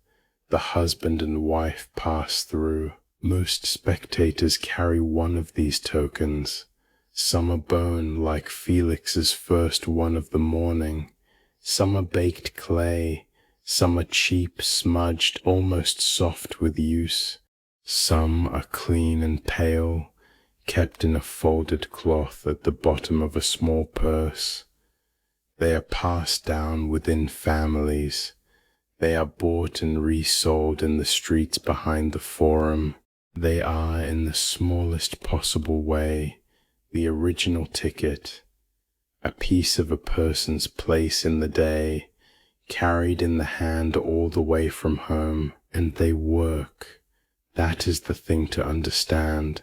A: The husband and wife pass through. Most spectators carry one of these tokens. Some are bone, like Felix's first one of the morning. Some are baked clay. Some are cheap, smudged, almost soft with use. Some are clean and pale, kept in a folded cloth at the bottom of a small purse. They are passed down within families. They are bought and resold in the streets behind the Forum. They are, in the smallest possible way, the original ticket, a piece of a person's place in the day, carried in the hand all the way from home. And they work. That is the thing to understand.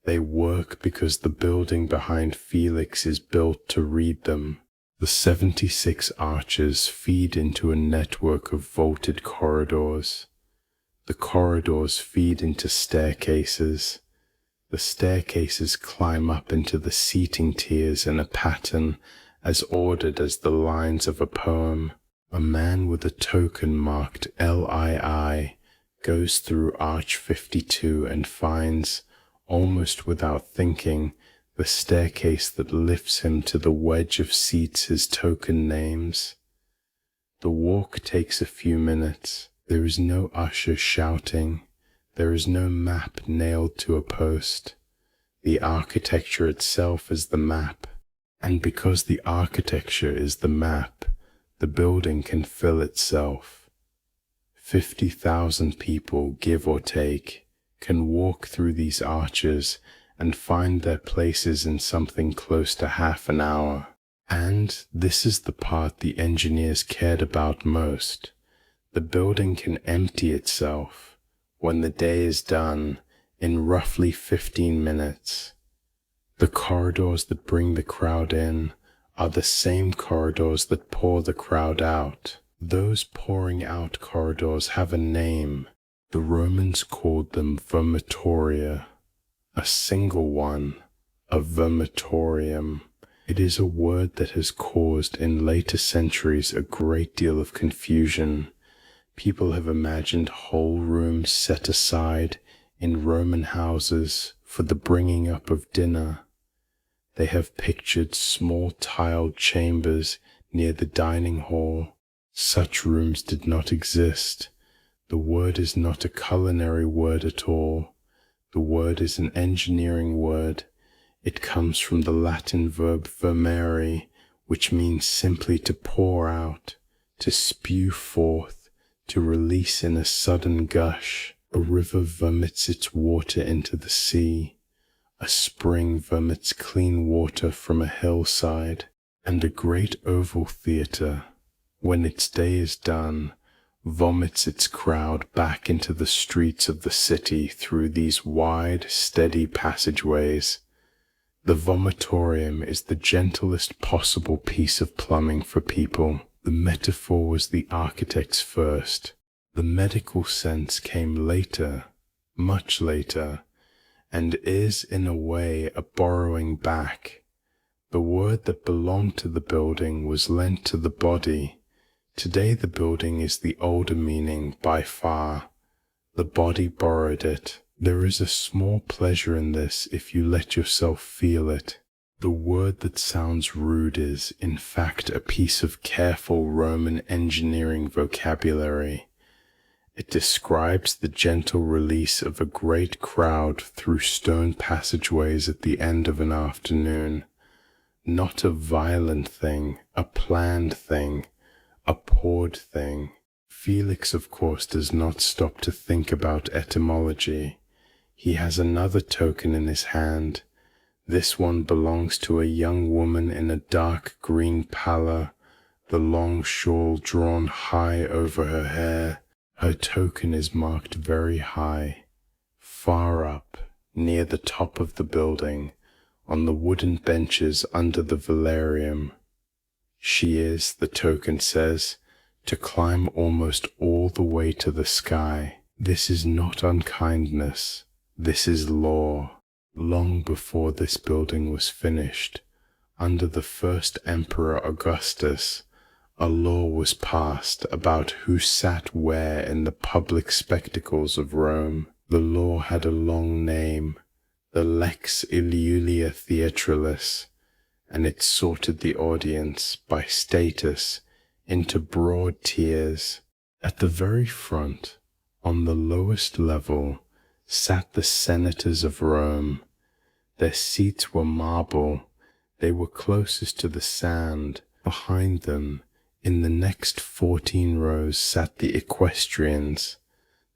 A: They work because the building behind Felix is built to read them. The 76 arches feed into a network of vaulted corridors. The corridors feed into staircases. The staircases climb up into the seating tiers in a pattern as ordered as the lines of a poem. A man with a token marked LII goes through Arch 52 and finds, almost without thinking, the staircase that lifts him to the wedge of seats his token names. The walk takes a few minutes. There is no usher shouting. There is no map nailed to a post. The architecture itself is the map. And because the architecture is the map, the building can fill itself. 50,000 people, give or take, can walk through these arches and find their places in something close to half an hour. And this is the part the engineers cared about most. The building can empty itself, when the day is done, in roughly 15 minutes. The corridors that bring the crowd in are the same corridors that pour the crowd out. Those pouring out corridors have a name. The Romans called them vomitoria. A single one, a vomitorium. It is a word that has caused in later centuries a great deal of confusion. People have imagined whole rooms set aside in Roman houses for the bringing up of dinner. They have pictured small tiled chambers near the dining hall. Such rooms did not exist. The word is not a culinary word at all. The word is an engineering word. It comes from the Latin verb vermere, which means simply to pour out, to spew forth, to release in a sudden gush. A river vomits its water into the sea. A spring vomits clean water from a hillside. And a great oval theatre, when its day is done, vomits its crowd back into the streets of the city through these wide, steady passageways. The vomitorium is the gentlest possible piece of plumbing for people. The metaphor was the architect's first. The medical sense came later, much later, and is in a way a borrowing back. The word that belonged to the building was lent to the body. Today the building is the older meaning by far. The body borrowed it. There is a small pleasure in this if you let yourself feel it. The word that sounds rude is, in fact, a piece of careful Roman engineering vocabulary. It describes the gentle release of a great crowd through stone passageways at the end of an afternoon. Not a violent thing, a planned thing, a poured thing. Felix, of course, does not stop to think about etymology. He has another token in his hand. This one belongs to a young woman in a dark green pallor, the long shawl drawn high over her hair. Her token is marked very high, far up, near the top of the building, on the wooden benches under the velarium. She is, the token says, to climb almost all the way to the sky. This is not unkindness. This is law. Long before this building was finished, under the first Emperor Augustus, a law was passed about who sat where in the public spectacles of Rome. The law had a long name, the Lex Iulia Theatralis, and it sorted the audience by status into broad tiers. At the very front, on the lowest level, sat the senators of Rome. Their seats were marble. They were closest to the sand. Behind them, In the next 14 rows sat the equestrians,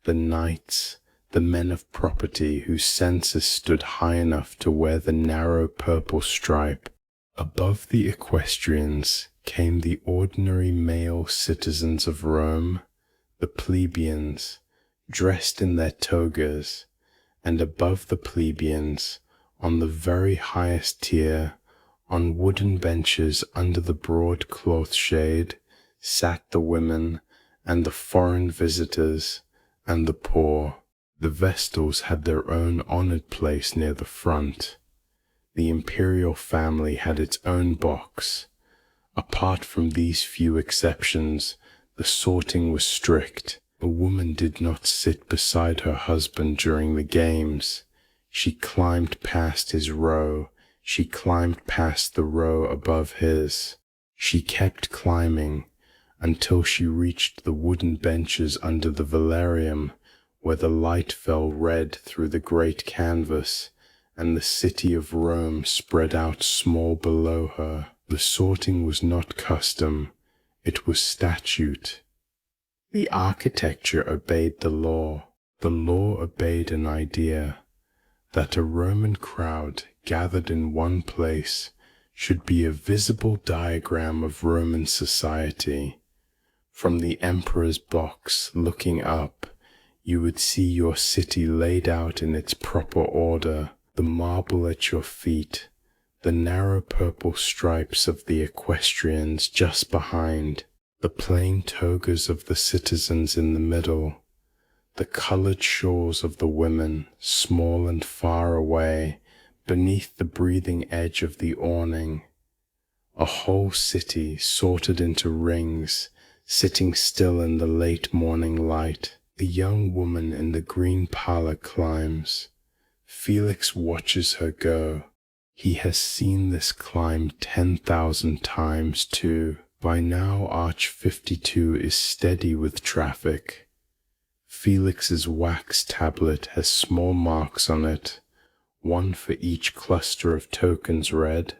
A: the knights, the men of property whose senses stood high enough to wear the narrow purple stripe. Above the equestrians came the ordinary male citizens of Rome, the plebeians, dressed in their togas, and above the plebeians, on the very highest tier, on wooden benches under the broad cloth shade, sat the women, and the foreign visitors, and the poor. The Vestals had their own honored place near the front. The imperial family had its own box. Apart from these few exceptions, the sorting was strict. A woman did not sit beside her husband during the games. She climbed past his row. She climbed past the row above his. She kept climbing until she reached the wooden benches under the velarium, where the light fell red through the great canvas, and the city of Rome spread out small below her. The sorting was not custom, it was statute. The architecture obeyed the law obeyed an idea, that a Roman crowd gathered in one place should be a visible diagram of Roman society. From the emperor's box looking up, you would see your city laid out in its proper order, the marble at your feet, the narrow purple stripes of the equestrians just behind, the plain togas of the citizens in the middle, the colored shawls of the women, small and far away, beneath the breathing edge of the awning. A whole city sorted into rings, sitting still in the late morning light. The young woman in the green palla climbs. Felix watches her go. He has seen this climb 10,000 times too. By now Arch 52 is steady with traffic. Felix's wax tablet has small marks on it, one for each cluster of tokens read,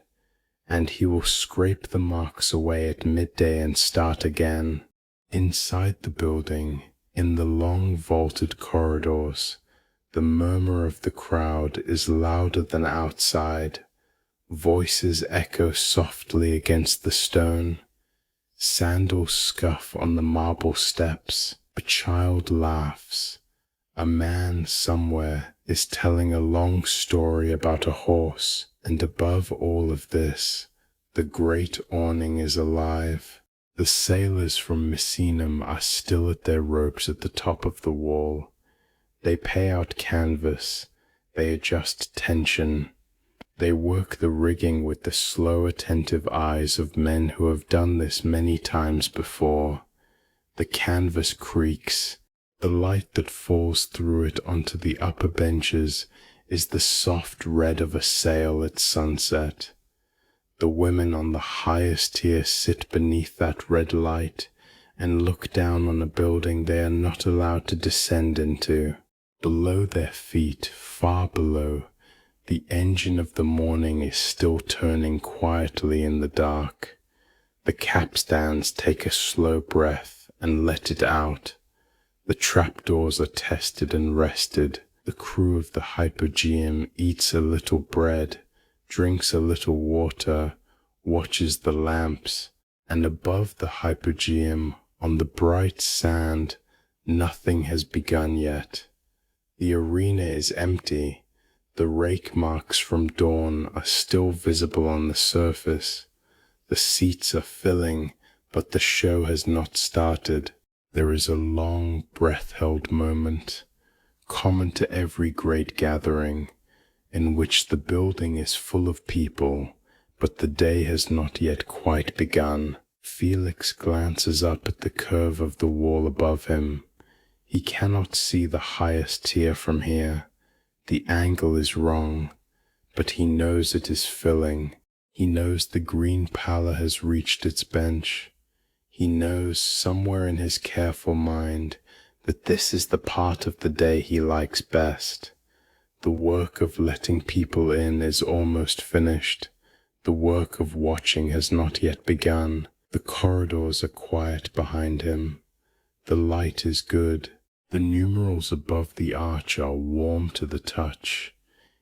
A: and he will scrape the marks away at midday and start again. Inside the building, in the long vaulted corridors, the murmur of the crowd is louder than outside. Voices echo softly against the stone. Sandals scuff on the marble steps. A child laughs. A man somewhere is telling a long story about a horse, and above all of this, the great awning is alive. The sailors from Misenum are still at their ropes at the top of the wall. They pay out canvas, they adjust tension, they work the rigging with the slow, attentive eyes of men who have done this many times before. The canvas creaks. The light that falls through it onto the upper benches is the soft red of a sail at sunset. The women on the highest tier sit beneath that red light and look down on a building they are not allowed to descend into. Below their feet, far below, the engine of the morning is still turning quietly in the dark. The capstans take a slow breath and let it out. The trapdoors are tested and rested. The crew of the hypogeum eats a little bread, drinks a little water, watches the lamps, and above the hypogeum, on the bright sand, nothing has begun yet. The arena is empty. The rake marks from dawn are still visible on the surface. The seats are filling, but the show has not started. There is a long, breath-held moment, common to every great gathering, in which the building is full of people, but the day has not yet quite begun. Felix glances up at the curve of the wall above him. He cannot see the highest tier from here. The angle is wrong, but he knows it is filling. He knows the green palla has reached its bench. He knows somewhere in his careful mind that this is the part of the day he likes best. The work of letting people in is almost finished. The work of watching has not yet begun. The corridors are quiet behind him. The light is good. The numerals above the arch are warm to the touch.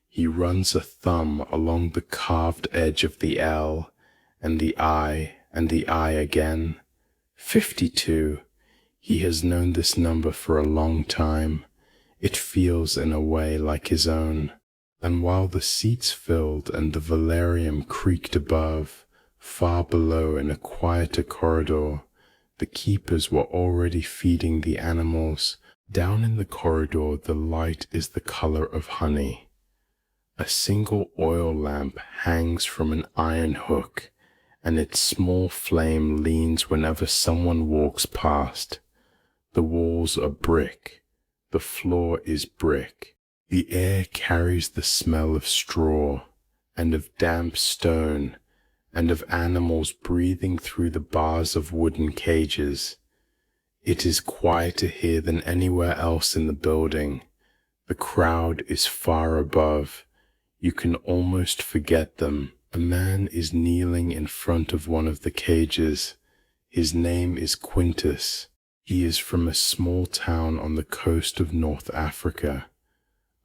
A: He runs a thumb along the carved edge of the L, and the I again. 52. He has known this number for a long time. It feels in a way like his own. And while the seats filled and the velarium creaked above, far below in a quieter corridor, the keepers were already feeding the animals. Down in the corridor the light is the color of honey. A single oil lamp hangs from an iron hook, and its small flame leans whenever someone walks past. The walls are brick. The floor is brick. The air carries the smell of straw, and of damp stone, and of animals breathing through the bars of wooden cages. It is quieter here than anywhere else in the building. The crowd is far above. You can almost forget them. A man is kneeling in front of one of the cages. His name is Quintus. He is from a small town on the coast of North Africa,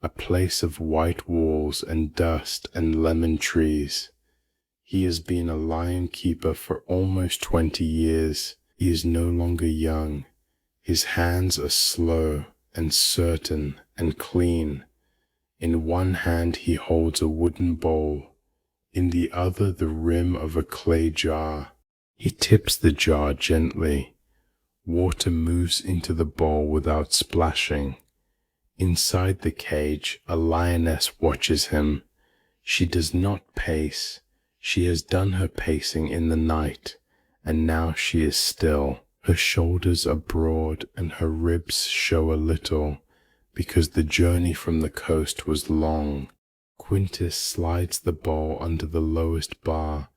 A: a place of white walls and dust and lemon trees. He has been a lion keeper for almost 20 years. He is no longer young. His hands are slow and certain and clean. In one hand he holds a wooden bowl, in the other the rim of a clay jar. He tips the jar gently. Water moves into the bowl without splashing. Inside the cage, a lioness watches him. She does not pace. She has done her pacing in the night, and now she is still. Her shoulders are broad and her ribs show a little, because the journey from the coast was long. Quintus slides the bowl under the lowest bar,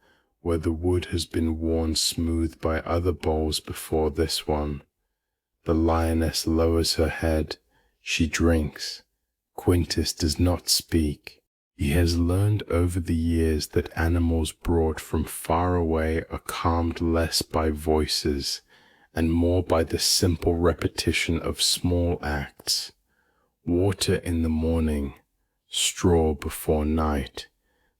A: where the wood has been worn smooth by other bowls before this one. The lioness lowers her head. She drinks. Quintus does not speak. He has learned over the years that animals brought from far away are calmed less by voices, and more by the simple repetition of small acts. Water in the morning, straw before night,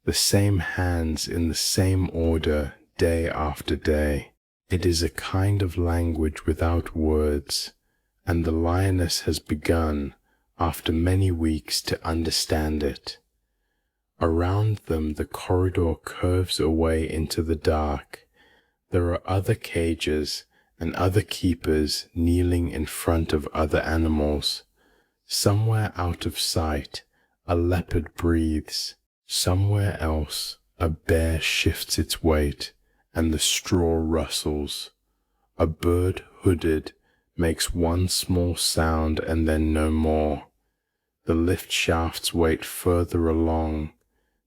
A: the same hands in the same order day after day. It is a kind of language without words, and the lioness has begun, after many weeks, to understand it. Around them the corridor curves away into the dark. There are other cages and other keepers kneeling in front of other animals. Somewhere out of sight, a leopard breathes. Somewhere else, a bear shifts its weight, and the straw rustles. A bird hooded makes one small sound and then no more. The lift shafts wait further along.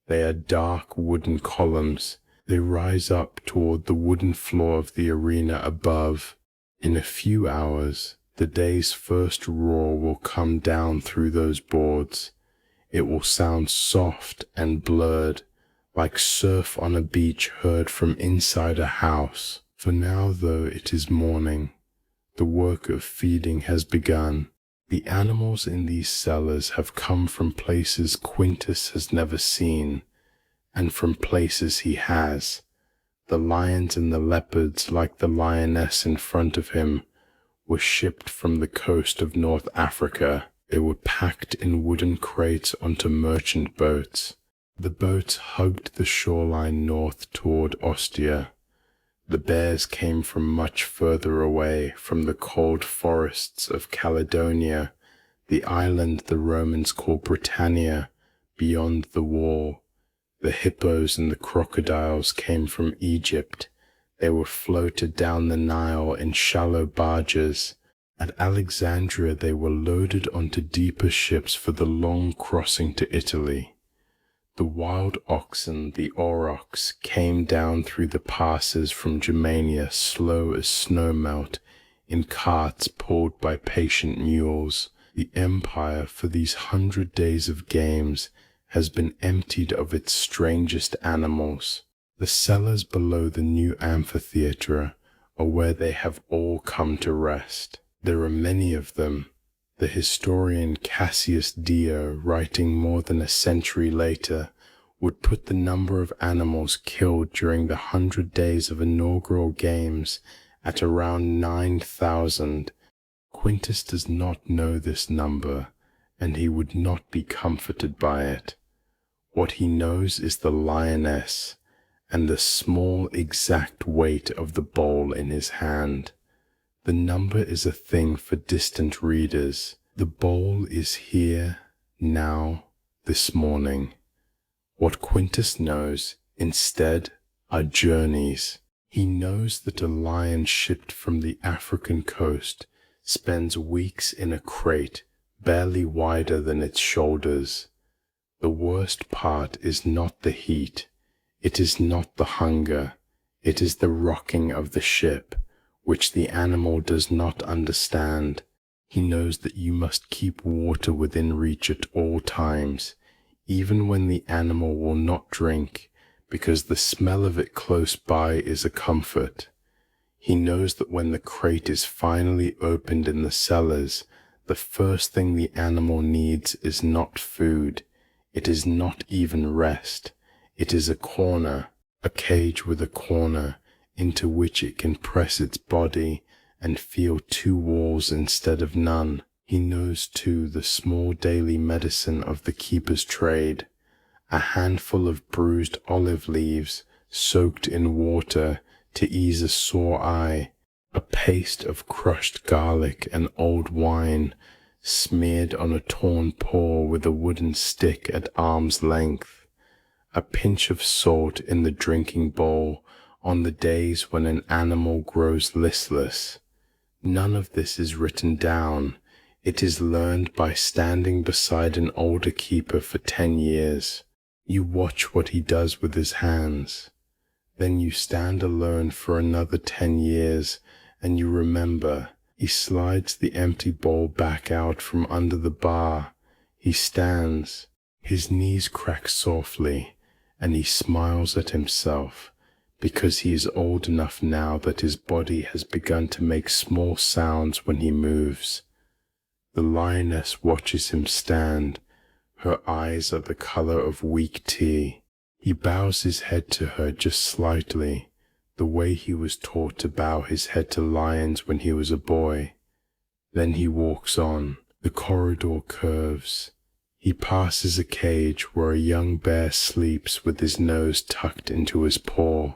A: They are dark wooden columns. They rise up toward the wooden floor of the arena above. In a few hours, the day's first roar will come down through those boards. It will sound soft and blurred, like surf on a beach heard from inside a house. For now, though it is morning, the work of feeding has begun. The animals in these cellars have come from places Quintus has never seen, and from places he has. The lions and the leopards, like the lioness in front of him, were shipped from the coast of North Africa. They were packed in wooden crates onto merchant boats. The boats hugged the shoreline north toward Ostia. The bears came from much further away, from the cold forests of Caledonia, the island the Romans called Britannia, beyond the wall. The hippos and the crocodiles came from Egypt. They were floated down the Nile in shallow barges. At Alexandria they were loaded onto deeper ships for the long crossing to Italy. The wild oxen, the aurochs, came down through the passes from Germania slow as snow melt, in carts pulled by patient mules. The empire, for these 100 days of games, has been emptied of its strangest animals. The cellars below the new amphitheatre are where they have all come to rest. There are many of them. The historian Cassius Dio, writing more than a century later, would put the number of animals killed during the 100 days of inaugural games at around 9,000. Quintus does not know this number, and he would not be comforted by it. What he knows is the lioness, and the small exact weight of the bowl in his hand. The number is a thing for distant readers. The bowl is here, now, this morning. What Quintus knows, instead, are journeys. He knows that a lion shipped from the African coast spends weeks in a crate barely wider than its shoulders. The worst part is not the heat. It is not the hunger, it is the rocking of the ship, which the animal does not understand. He knows that you must keep water within reach at all times, even when the animal will not drink, because the smell of it close by is a comfort. He knows that when the crate is finally opened in the cellars, the first thing the animal needs is not food, it is not even rest. It is a corner, a cage with a corner, into which it can press its body and feel two walls instead of none. He knows too the small daily medicine of the keeper's trade, a handful of bruised olive leaves soaked in water to ease a sore eye, a paste of crushed garlic and old wine smeared on a torn paw with a wooden stick at arm's length, a pinch of salt in the drinking bowl on the days when an animal grows listless. None of this is written down. It is learned by standing beside an older keeper for 10 years. You watch what he does with his hands. Then you stand alone for another 10 years, and you remember. He slides the empty bowl back out from under the bar. He stands. His knees crack softly, and he smiles at himself, because he is old enough now that his body has begun to make small sounds when he moves. The lioness watches him stand. Her eyes are the color of weak tea. He bows his head to her just slightly, the way he was taught to bow his head to lions when he was a boy. Then he walks on. The corridor curves. He passes a cage where a young bear sleeps with his nose tucked into his paw.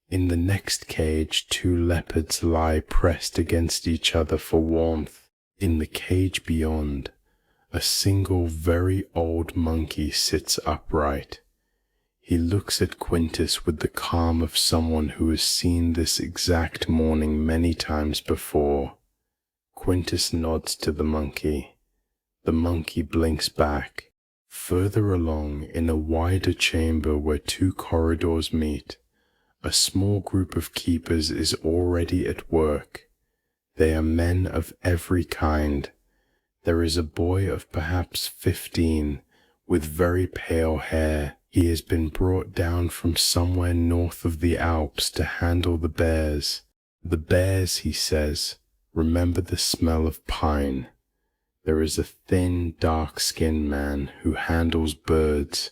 A: In the next cage, 2 leopards lie pressed against each other for warmth. In the cage beyond, a single very old monkey sits upright. He looks at Quintus with the calm of someone who has seen this exact morning many times before. Quintus nods to the monkey. The monkey blinks back. Further along, in a wider chamber where 2 corridors meet, a small group of keepers is already at work. They are men of every kind. There is a boy of perhaps 15, with very pale hair. He has been brought down from somewhere north of the Alps to handle the bears. The bears, he says, remember the smell of pine. There is a thin, dark-skinned man who handles birds,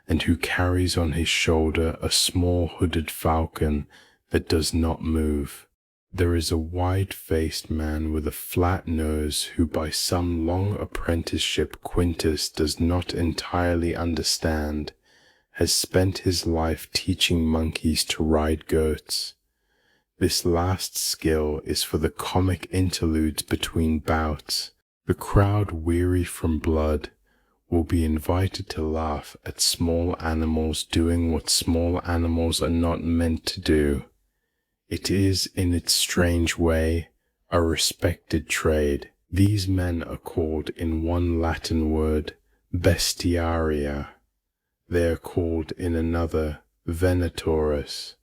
A: and who carries on his shoulder a small hooded falcon that does not move. There is a wide-faced man with a flat nose who by some long apprenticeship Quintus does not entirely understand, has spent his life teaching monkeys to ride goats. This last skill is for the comic interludes between bouts. The crowd, weary from blood, will be invited to laugh at small animals doing what small animals are not meant to do. It is, in its strange way, a respected trade. These men are called in one Latin word, bestiaria. They are called in another, venatores.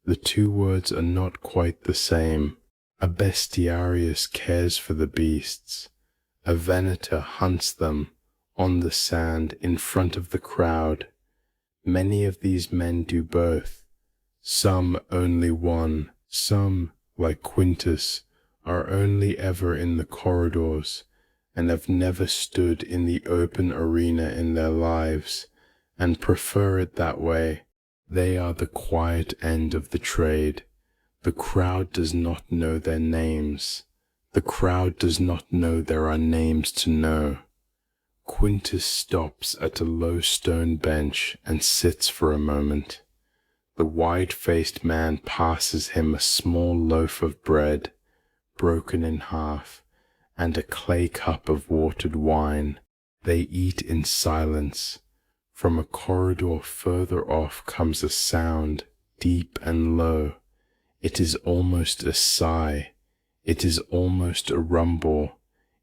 A: The 2 words are not quite the same. A bestiarius cares for the beasts. A venator hunts them on the sand in front of the crowd. Many of these men do both. Some only one, some, like Quintus, are only ever in the corridors, and have never stood in the open arena in their lives, and prefer it that way. They are the quiet end of the trade. The crowd does not know their names. The crowd does not know there are names to know. Quintus stops at a low stone bench and sits for a moment. The wide-faced man passes him a small loaf of bread, broken in half, and a clay cup of watered wine. They eat in silence. From a corridor further off comes a sound, deep and low. It is almost a sigh. It is almost a rumble.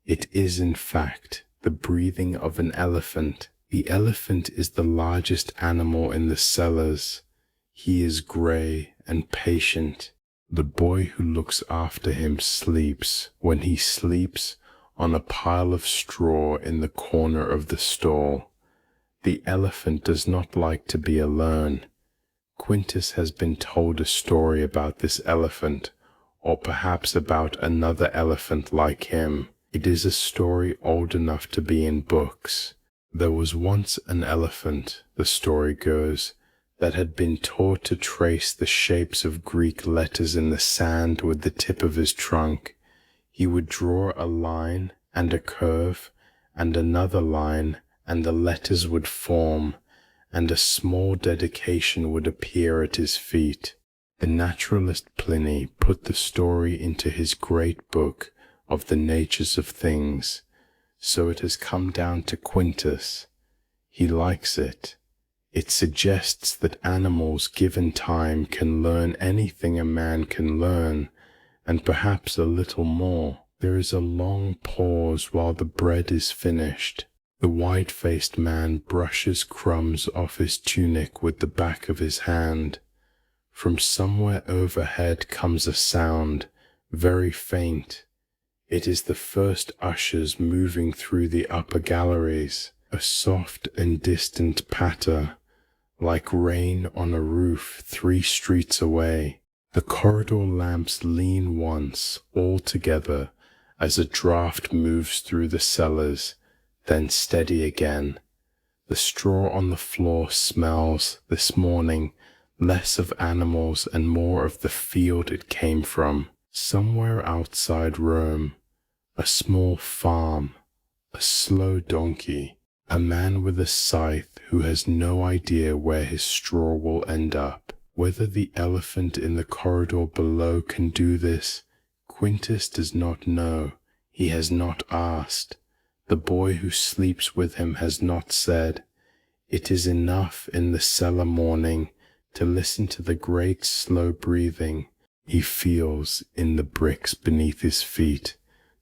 A: It is, in fact, the breathing of an elephant. The elephant is the largest animal in the cellars. He is grey and patient. The boy who looks after him sleeps, when he sleeps, on a pile of straw in the corner of the stall. The elephant does not like to be alone. Quintus has been told a story about this elephant, or perhaps about another elephant like him. It is a story old enough to be in books. There was once an elephant, the story goes, that had been taught to trace the shapes of Greek letters in the sand with the tip of his trunk. He would draw a line and a curve and another line, and the letters would form, and a small dedication would appear at his feet. The naturalist Pliny put the story into his great book of the natures of things, so it has come down to Quintus. He likes it. It suggests that animals given time can learn anything a man can learn, and perhaps a little more. There is a long pause while the bread is finished. The wide-faced man brushes crumbs off his tunic with the back of his hand. From somewhere overhead comes a sound, very faint. It is the first ushers moving through the upper galleries, a soft and distant patter, like rain on a roof 3 streets away. The corridor lamps lean once, all together, as a draught moves through the cellars, then steady again. The straw on the floor smells, this morning, less of animals and more of the field it came from. Somewhere outside Rome, a small farm, a slow donkey, a man with a scythe who has no idea where his straw will end up. Whether the elephant in the corridor below can do this, Quintus does not know. He has not asked. The boy who sleeps with him has not said. It is enough in the cellar morning to listen to the great slow breathing. He feels in the bricks beneath his feet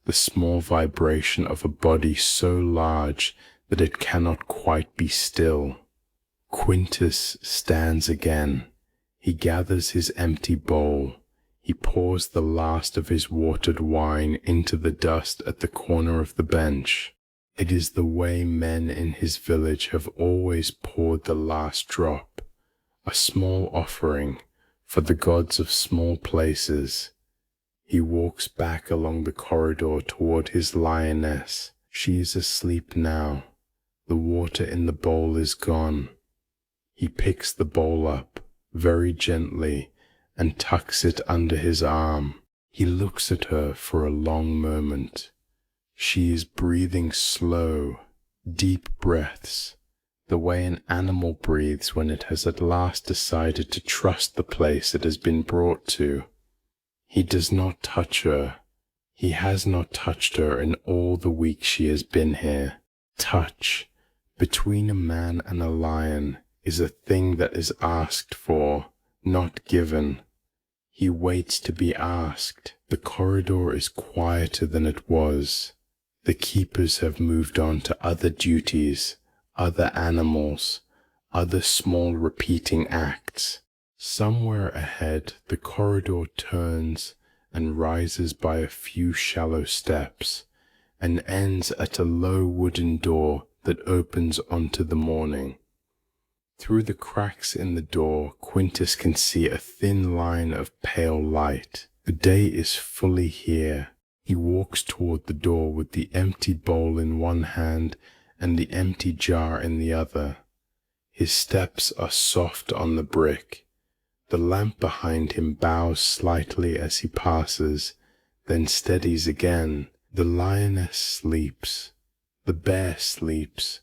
A: the small vibration of a body so large that it cannot quite be still. Quintus stands again. He gathers his empty bowl. He pours the last of his watered wine into the dust at the corner of the bench. It is the way men in his village have always poured the last drop, a small offering for the gods of small places. He walks back along the corridor toward his lioness. She is asleep now. The water in the bowl is gone. He picks the bowl up, very gently, and tucks it under his arm. He looks at her for a long moment. She is breathing slow, deep breaths, the way an animal breathes when it has at last decided to trust the place it has been brought to. He does not touch her. He has not touched her in all the week she has been here. Touch, between a man and a lion, is a thing that is asked for, not given. He waits to be asked. The corridor is quieter than it was. The keepers have moved on to other duties, other animals, other small repeating acts. Somewhere ahead, the corridor turns and rises by a few shallow steps, and ends at a low wooden door that opens onto the morning. Through the cracks in the door, Quintus can see a thin line of pale light. The day is fully here. He walks toward the door with the empty bowl in one hand and the empty jar in the other. His steps are soft on the brick. The lamp behind him bows slightly as he passes, then steadies again. The lioness sleeps. The bear sleeps.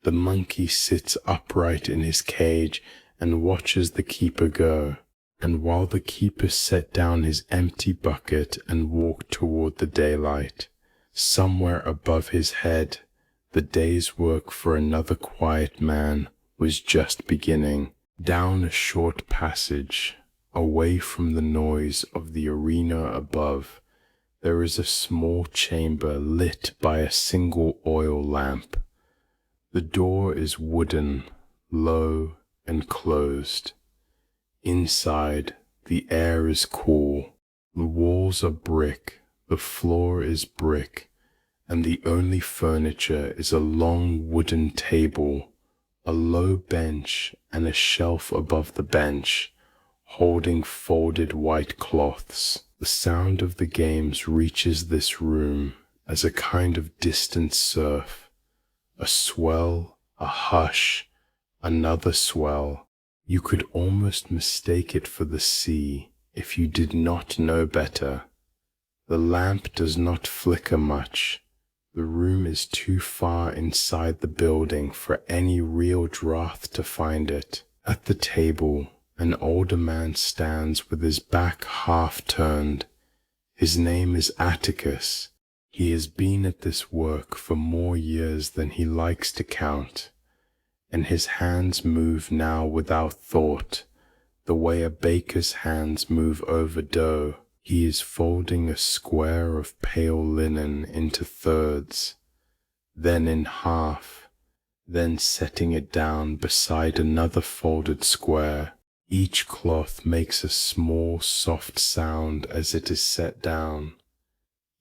A: The monkey sits upright in his cage and watches the keeper go. And while the keeper set down his empty bucket and walked toward the daylight, somewhere above his head, the day's work for another quiet man was just beginning. Down a short passage, away from the noise of the arena above, there is a small chamber lit by a single oil lamp. The door is wooden, low, and closed. Inside, the air is cool. The walls are brick, the floor is brick, and the only furniture is a long wooden table, a low bench, and a shelf above the bench, holding folded white cloths. The sound of the games reaches this room as a kind of distant surf, a swell, a hush, another swell. You could almost mistake it for the sea if you did not know better. The lamp does not flicker much. The room is too far inside the building for any real draught to find it. At the table, an older man stands with his back half turned. His name is Atticus. He has been at this work for more years than he likes to count, and his hands move now without thought, the way a baker's hands move over dough. He is folding a square of pale linen into thirds, then in half, then setting it down beside another folded square. Each cloth makes a small, soft sound as it is set down.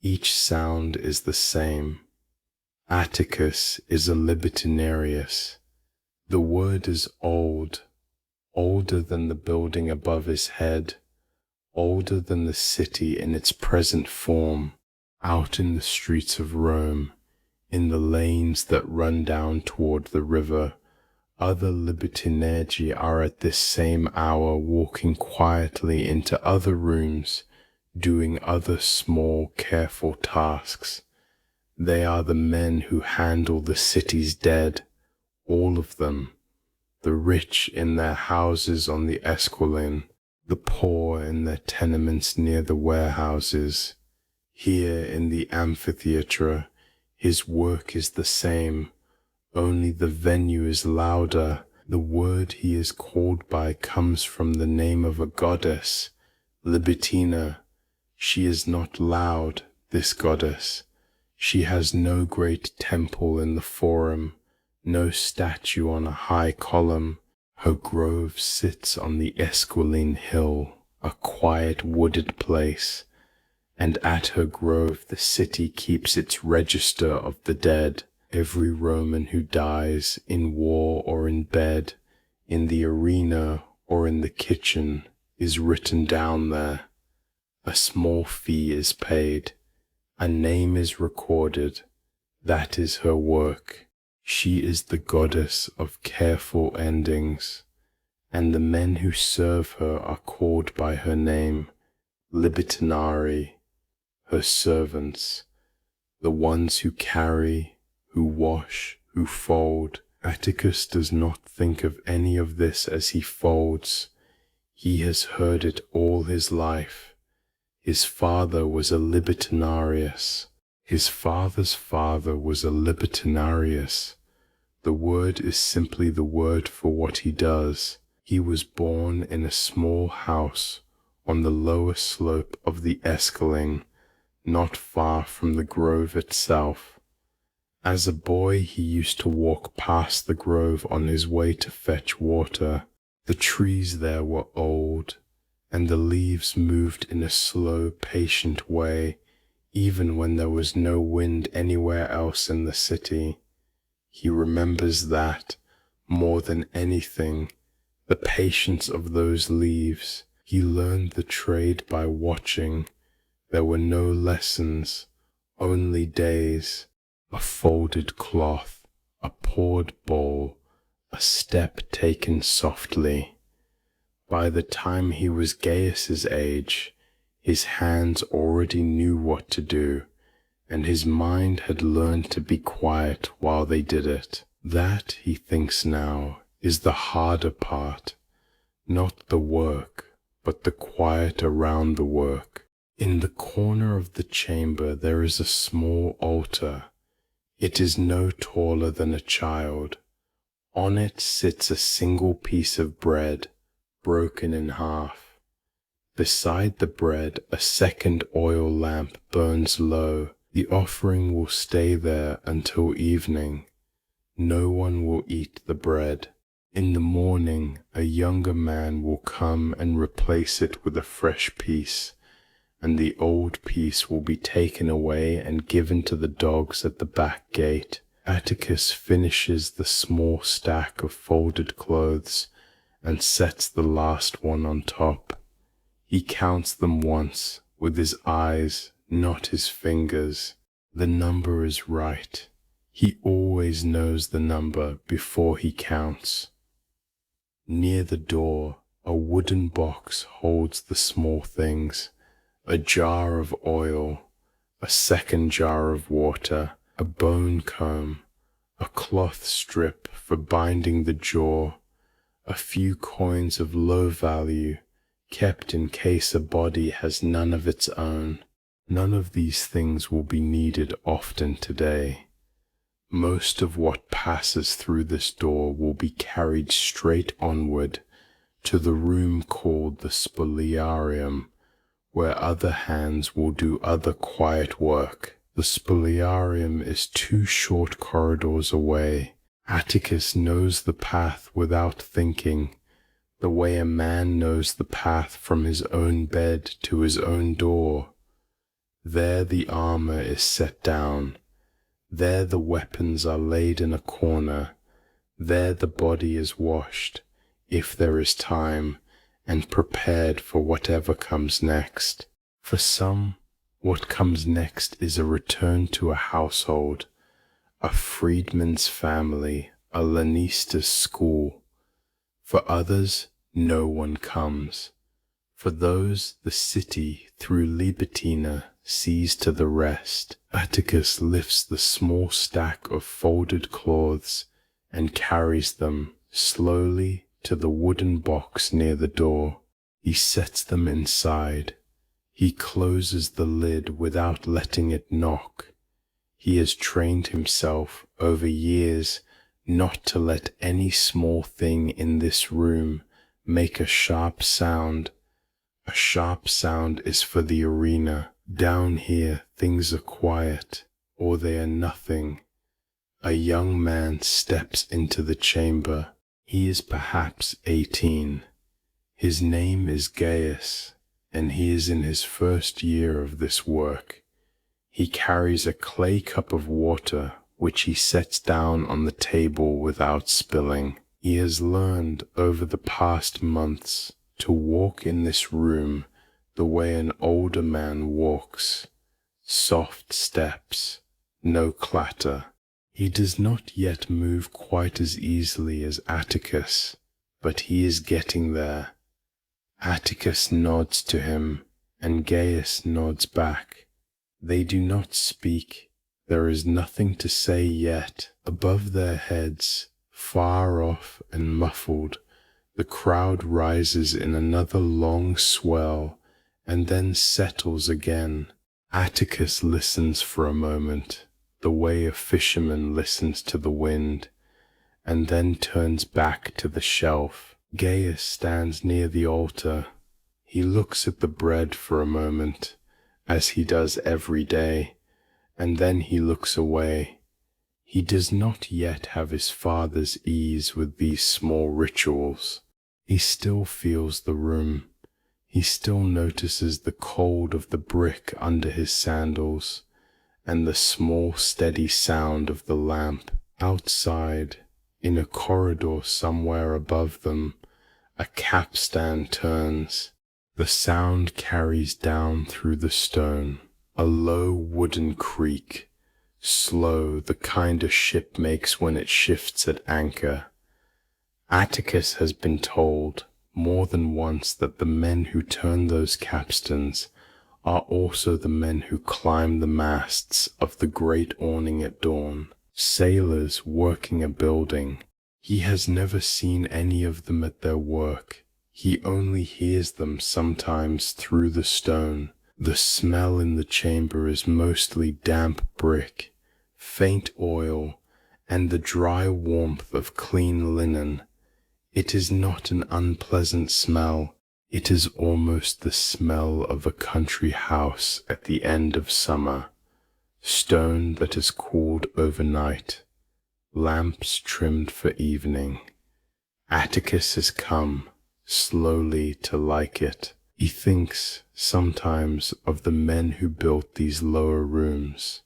A: Each sound is the same. Atticus is a libertinarius. The word is old, older than the building above his head, older than the city in its present form. Out in the streets of Rome, in the lanes that run down toward the river, other libertinagi are at this same hour walking quietly into other rooms, doing other small, careful tasks. They are the men who handle the city's dead, all of them, the rich in their houses on the Esquiline, the poor in their tenements near the warehouses. Here in the amphitheatre, his work is the same, only the venue is louder. The word he is called by comes from the name of a goddess, Libitina. She is not loud, this goddess. She has no great temple in the forum, no statue on a high column. Her grove sits on the Esquiline hill, a quiet wooded place, and at her grove the city keeps its register of the dead. Every Roman who dies in war or in bed, in the arena or in the kitchen, is written down there. A small fee is paid. A name is recorded. That is her work. She is the goddess of careful endings, and the men who serve her are called by her name, Libertinari, her servants, the ones who carry, who wash, who fold. Atticus does not think of any of this as he folds. He has heard it all his life. His father was a libertinarius. His father's father was a libertinarius. The word is simply the word for what he does. He was born in a small house on the lower slope of the Esquiline, not far from the grove itself. As a boy, he used to walk past the grove on his way to fetch water. The trees there were old, and the leaves moved in a slow, patient way, even when there was no wind anywhere else in the city. He remembers that, More than anything, the patience of those leaves. He learned the trade by watching. There were no lessons, only days. A folded cloth, a poured bowl, a step taken softly. By the time he was Gaius's age, his hands already knew what to do, and his mind had learned to be quiet while they did it. That, he thinks now, is the harder part, not the work, but the quiet around the work. In the corner of the chamber there is a small altar. It is no taller than a child. On it sits a single piece of bread, broken in half. Beside the bread, a second oil lamp burns low. The offering will stay there until evening. No one will eat the bread. In the morning, a younger man will come and replace it with a fresh piece, and the old piece will be taken away and given to the dogs at the back gate. Atticus finishes the small stack of folded clothes and sets the last one on top. He counts them once, with his eyes, not his fingers. The number is right. He always knows the number before he counts. Near the door, a wooden box holds the small things. A jar of oil, a second jar of water, a bone comb, a cloth strip for binding the jaw, a few coins of low value, kept in case a body has none of its own. None of these things will be needed often today. Most of what passes through this door will be carried straight onward to the room called the Spoliarium, where other hands will do other quiet work. The Spoliarium is 2 short corridors away. Atticus knows the path without thinking, the way a man knows the path from his own bed to his own door. There the armor is set down. There the weapons are laid in a corner. There the body is washed, if there is time, and prepared for whatever comes next. For some, what comes next is a return to a household, a freedman's family, a lanista's school. For others, no one comes. For those, the city, through Libitina, sees to the rest. Atticus lifts the small stack of folded cloths and carries them slowly to the wooden box near the door. He sets them inside. He closes the lid without letting it knock. He has trained himself over years not to let any small thing in this room make a sharp sound. A sharp sound is for the arena. Down here things are quiet, or they are nothing. A young man steps into the chamber. He is perhaps 18. His name is Gaius, and he is in his first year of this work. He carries a clay cup of water, which he sets down on the table without spilling. He has learned over the past months to walk in this room the way an older man walks. Soft steps, no clatter. He does not yet move quite as easily as Atticus, but he is getting there. Atticus nods to him, and Gaius nods back. They do not speak. There is nothing to say yet. Above their heads, far off and muffled, the crowd rises in another long swell, and then settles again. Atticus listens for a moment, the way a fisherman listens to the wind, and then turns back to the shelf. Gaius stands near the altar. He looks at the bread for a moment, as he does every day, and then he looks away. He does not yet have his father's ease with these small rituals. He still feels the room. He still notices the cold of the brick under his sandals, and the small steady sound of the lamp. Outside, In a corridor somewhere above them, a capstan turns. The sound carries down through the stone, a low wooden creak, slow, the kind a ship makes when it shifts at anchor. Atticus has been told more than once that the men who turn those capstans are also the men who climb the masts of the great awning at dawn, sailors working a building. He has never seen any of them at their work. He only hears them sometimes through the stone. The smell in the chamber is mostly damp brick, faint oil, and the dry warmth of clean linen. It is not an unpleasant smell. It is almost the smell of a country house at the end of summer. Stone that has cooled overnight. Lamps trimmed for evening. Atticus has come, slowly, to like it. He thinks, sometimes, of the men who built these lower rooms.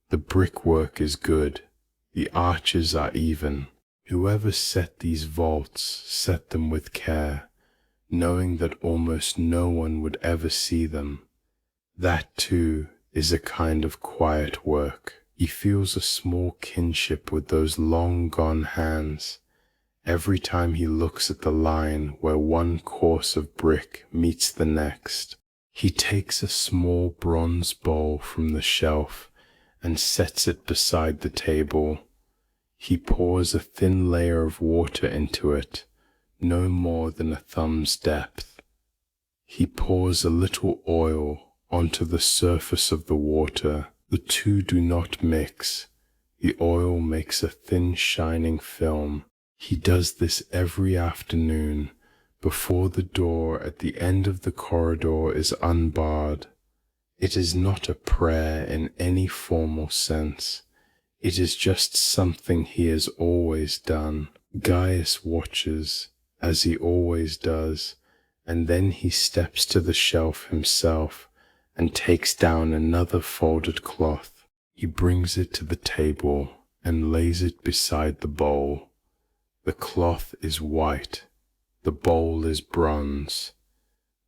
A: The brickwork is good. The arches are even. Whoever set these vaults set them with care, knowing that almost no one would ever see them. That, too, is a kind of quiet work. He feels a small kinship with those long-gone hands. Every time he looks at the line where one course of brick meets the next, he takes a small bronze bowl from the shelf and sets it beside the table. He pours a thin layer of water into it, no more than a thumb's depth. He pours a little oil onto the surface of the water. The two do not mix. The oil makes a thin shining film. He does this every afternoon before the door at the end of the corridor is unbarred. It is not a prayer in any formal sense. It is just something he has always done. Gaius watches, as he always does, and then he steps to the shelf himself and takes down another folded cloth. He brings it to the table and lays it beside the bowl. The cloth is white. The bowl is bronze.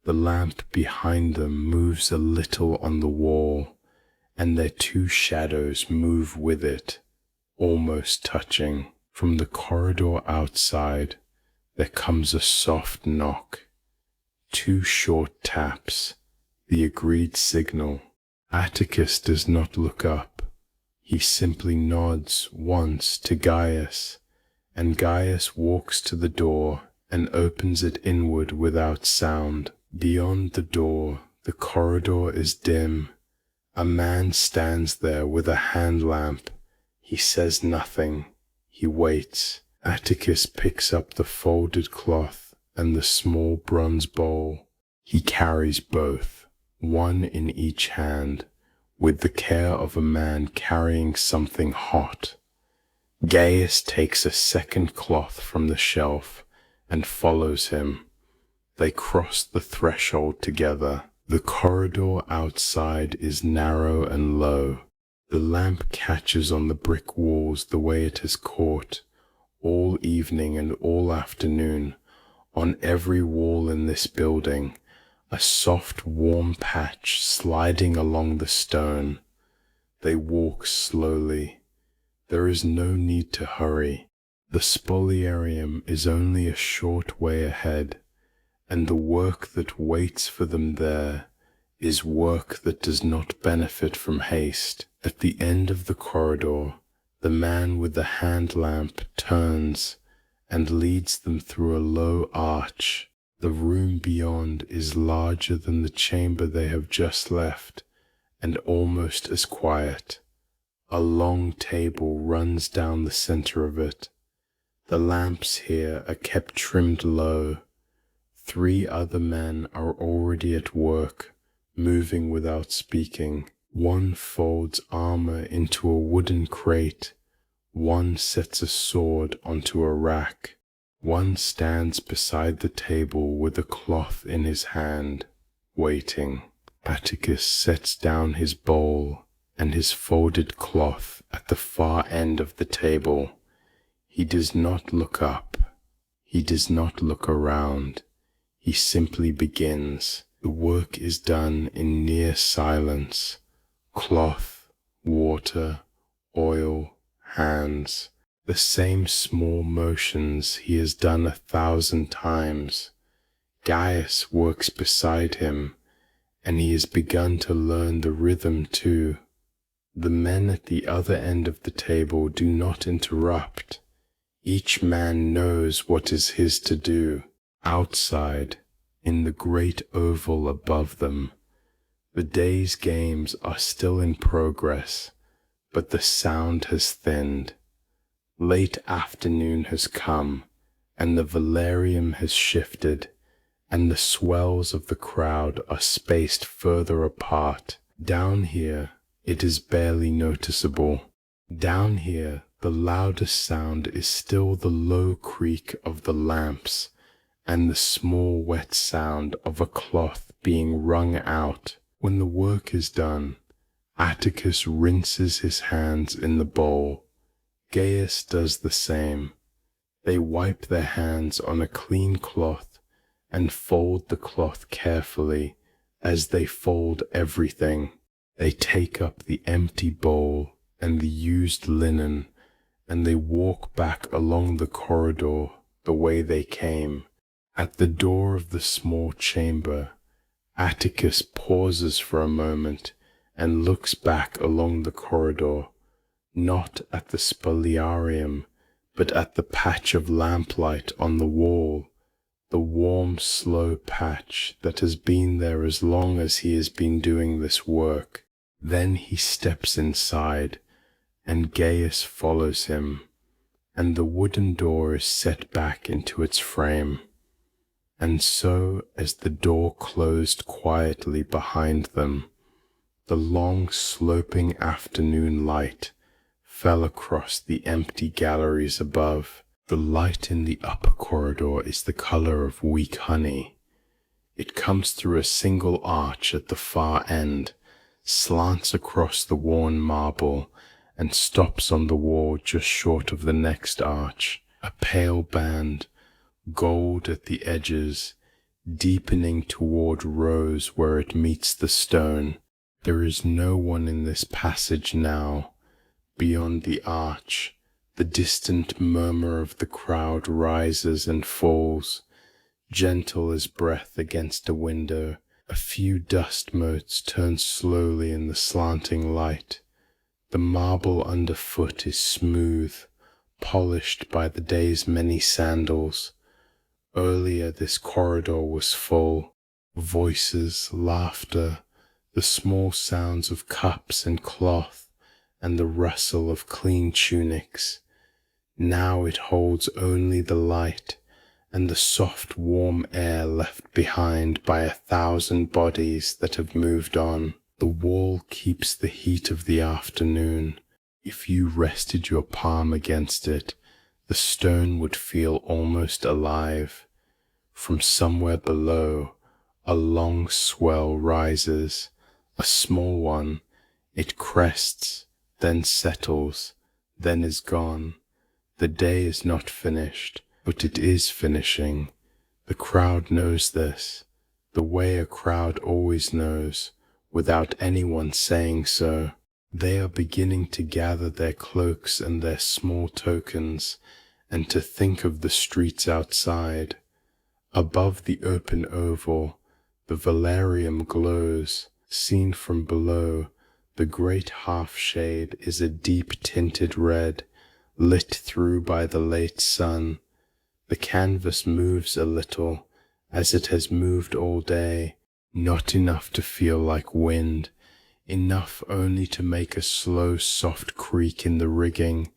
A: The lamp behind them moves a little on the wall, and their two shadows move with it, almost touching. From the corridor outside, there comes a soft knock. 2 short taps, the agreed signal. Atticus does not look up. He simply nods once to Gaius, and Gaius walks to the door and opens it inward without sound. Beyond the door, the corridor is dim. A man stands there with a hand lamp. He says nothing. He waits. Atticus picks up the folded cloth and the small bronze bowl. He carries both, one in each hand, with the care of a man carrying something hot. Gaius takes a second cloth from the shelf and follows him. They cross the threshold together. The corridor outside is narrow and low. The lamp catches on the brick walls the way it has caught, all evening and all afternoon, on every wall in this building, a soft warm patch sliding along the stone. They walk slowly. There is no need to hurry. The spoliarium is only a short way ahead, and the work that waits for them there is work that does not benefit from haste. At the end of the corridor, the man with the hand lamp turns and leads them through a low arch. The room beyond is larger than the chamber they have just left, and almost as quiet. A long table runs down the center of it. The lamps here are kept trimmed low. 3 other men are already at work, moving without speaking. One folds armor into a wooden crate. One sets a sword onto a rack. One stands beside the table with a cloth in his hand, waiting. Atticus sets down his bowl and his folded cloth at the far end of the table. He does not look up. He does not look around. He simply begins. The work is done in near silence. Cloth, water, oil, hands. The same small motions he has done 1,000 times. Gaius works beside him, and he has begun to learn the rhythm too. The men at the other end of the table do not interrupt. Each man knows what is his to do. Outside, in the great oval above them, the day's games are still in progress, but the sound has thinned. Late afternoon has come, and the velarium has shifted, and the swells of the crowd are spaced further apart. Down here, it is barely noticeable. Down here, the loudest sound is still the low creak of the lamps, and the small wet sound of a cloth being wrung out. When the work is done, Atticus rinses his hands in the bowl. Gaius does the same. They wipe their hands on a clean cloth and fold the cloth carefully, as they fold everything. They take up the empty bowl and the used linen, and they walk back along the corridor the way they came. At the door of the small chamber, Atticus pauses for a moment and looks back along the corridor, not at the spoliarium, but at the patch of lamplight on the wall, the warm, slow patch that has been there as long as he has been doing this work. Then he steps inside, and Gaius follows him, and the wooden door is set back into its frame. And so, as the door closed quietly behind them, the long sloping afternoon light fell across the empty galleries above. The light in the upper corridor is the color of weak honey. It comes through a single arch at the far end, slants across the worn marble, and stops on the wall just short of the next arch, a pale band, gold at the edges, deepening toward rose where it meets the stone. There is no one in this passage now. Beyond the arch, the distant murmur of the crowd rises and falls, gentle as breath against a window. A few dust motes turn slowly in the slanting light. The marble underfoot is smooth, polished by the day's many sandals. Earlier this corridor was full. Voices, laughter, the small sounds of cups and cloth, and the rustle of clean tunics. Now it holds only the light, and the soft warm air left behind by 1,000 bodies that have moved on. The wall keeps the heat of the afternoon. If you rested your palm against it, the stone would feel almost alive. From somewhere below, a long swell rises, a small one. It crests, then settles, then is gone. The day is not finished, but it is finishing. The crowd knows this, the way a crowd always knows, without anyone saying so. They are beginning to gather their cloaks and their small tokens, and to think of the streets outside. Above the open oval, the velarium glows. Seen from below, the great half-shade is a deep-tinted red, lit through by the late sun. The canvas moves a little, as it has moved all day, not enough to feel like wind, enough only to make a slow, soft creak in the rigging,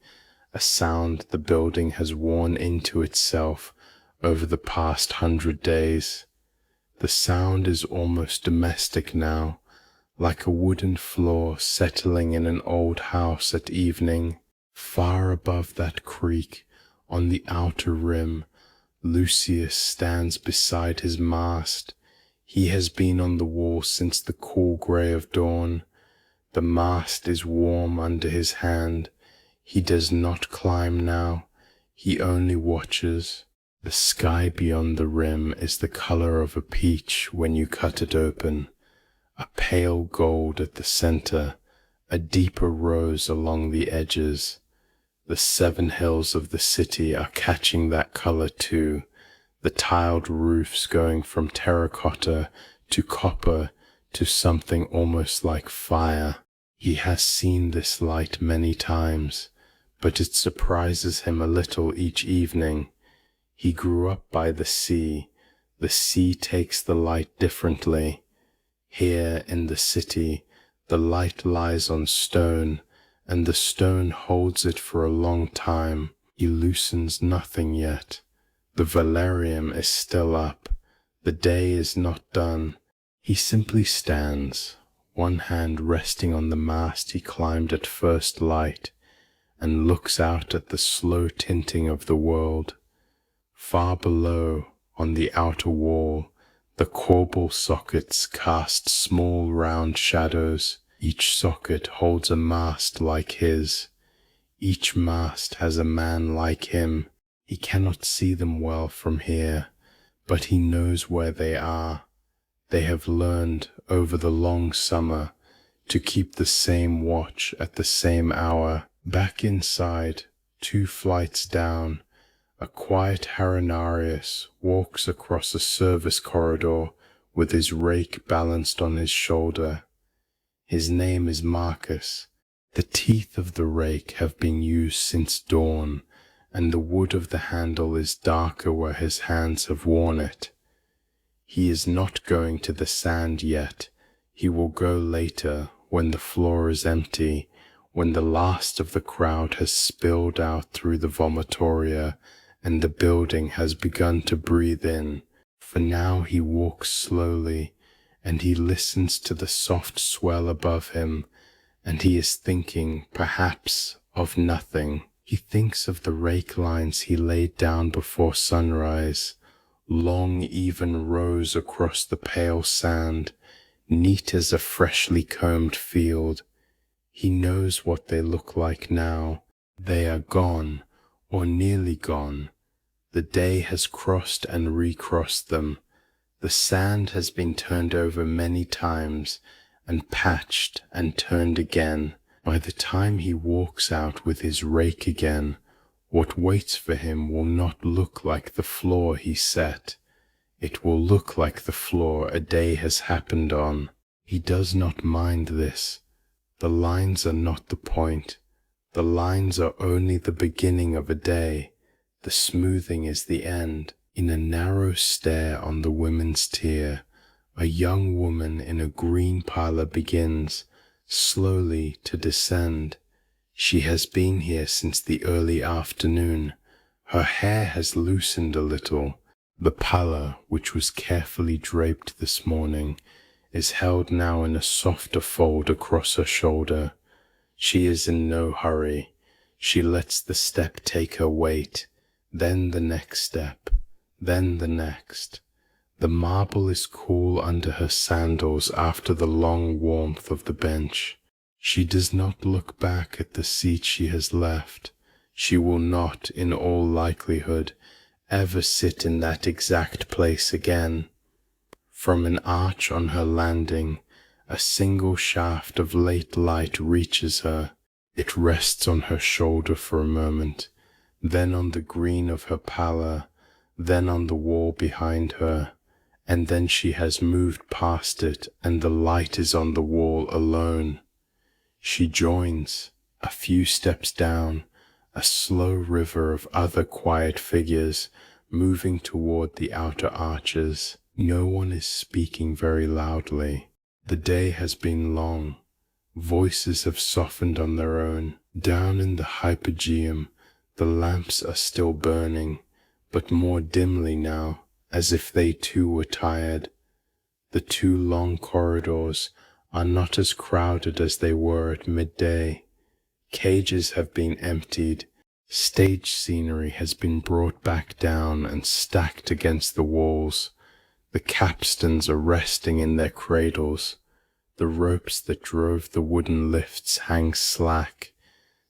A: a sound the building has worn into itself over the past 100 days. The sound is almost domestic now, like a wooden floor settling in an old house at evening. Far above that creak, on the outer rim, Lucius stands beside his mast. He has been on the wall since the cool grey of dawn. The mast is warm under his hand. He does not climb now. He only watches. The sky beyond the rim is the color of a peach when you cut it open, a pale gold at the center, a deeper rose along the edges. The 7 hills of the city are catching that color too, the tiled roofs going from terracotta to copper to something almost like fire. He has seen this light many times, but it surprises him a little each evening. He grew up by the sea. The sea takes the light differently. Here in the city, the light lies on stone, and the stone holds it for a long time. He loosens nothing yet. The velarium is still up. The day is not done. He simply stands, one hand resting on the mast he climbed at first light, and looks out at the slow tinting of the world. Far below, on the outer wall, the corbel sockets cast small round shadows. Each socket holds a mast like his. Each mast has a man like him. He cannot see them well from here, but he knows where they are. They have learned over the long summer to keep the same watch at the same hour. Back inside, 2 flights down, a quiet Haranarius walks across a service corridor with his rake balanced on his shoulder. His name is Marcus. The teeth of the rake have been used since dawn, and the wood of the handle is darker where his hands have worn it. He is not going to the sand yet. He will go later, when the floor is empty, when the last of the crowd has spilled out through the vomitoria, and the building has begun to breathe in. For now he walks slowly, and he listens to the soft swell above him, and he is thinking, perhaps, of nothing. He thinks of the rake lines he laid down before sunrise, long even rows across the pale sand, neat as a freshly combed field. He knows what they look like now. They are gone, or nearly gone. The day has crossed and recrossed them. The sand has been turned over many times, and patched and turned again. By the time he walks out with his rake again, what waits for him will not look like the floor he set. It will look like the floor a day has happened on. He does not mind this. The lines are not the point. The lines are only the beginning of a day. The smoothing is the end. In a narrow stair on the women's tier, a young woman in a green parlour begins, slowly to descend. She has been here since the early afternoon. Her hair has loosened a little. The parlour, which was carefully draped this morning, is held now in a softer fold across her shoulder. She is in no hurry. She lets the step take her weight, then the next step, then the next. The marble is cool under her sandals after the long warmth of the bench. She does not look back at the seat she has left. She will not, in all likelihood, ever sit in that exact place again. From an arch on her landing, a single shaft of late light reaches her. It rests on her shoulder for a moment, then on the green of her pallor, then on the wall behind her, and then she has moved past it, and the light is on the wall alone. She joins, a few steps down, a slow river of other quiet figures moving toward the outer arches. No one is speaking very loudly. The day has been long. Voices have softened on their own. Down in the hypogeum, the lamps are still burning, but more dimly now, as if they too were tired. The 2 long corridors are not as crowded as they were at midday. Cages have been emptied. Stage scenery has been brought back down and stacked against the walls. The capstans are resting in their cradles. The ropes that drove the wooden lifts hang slack.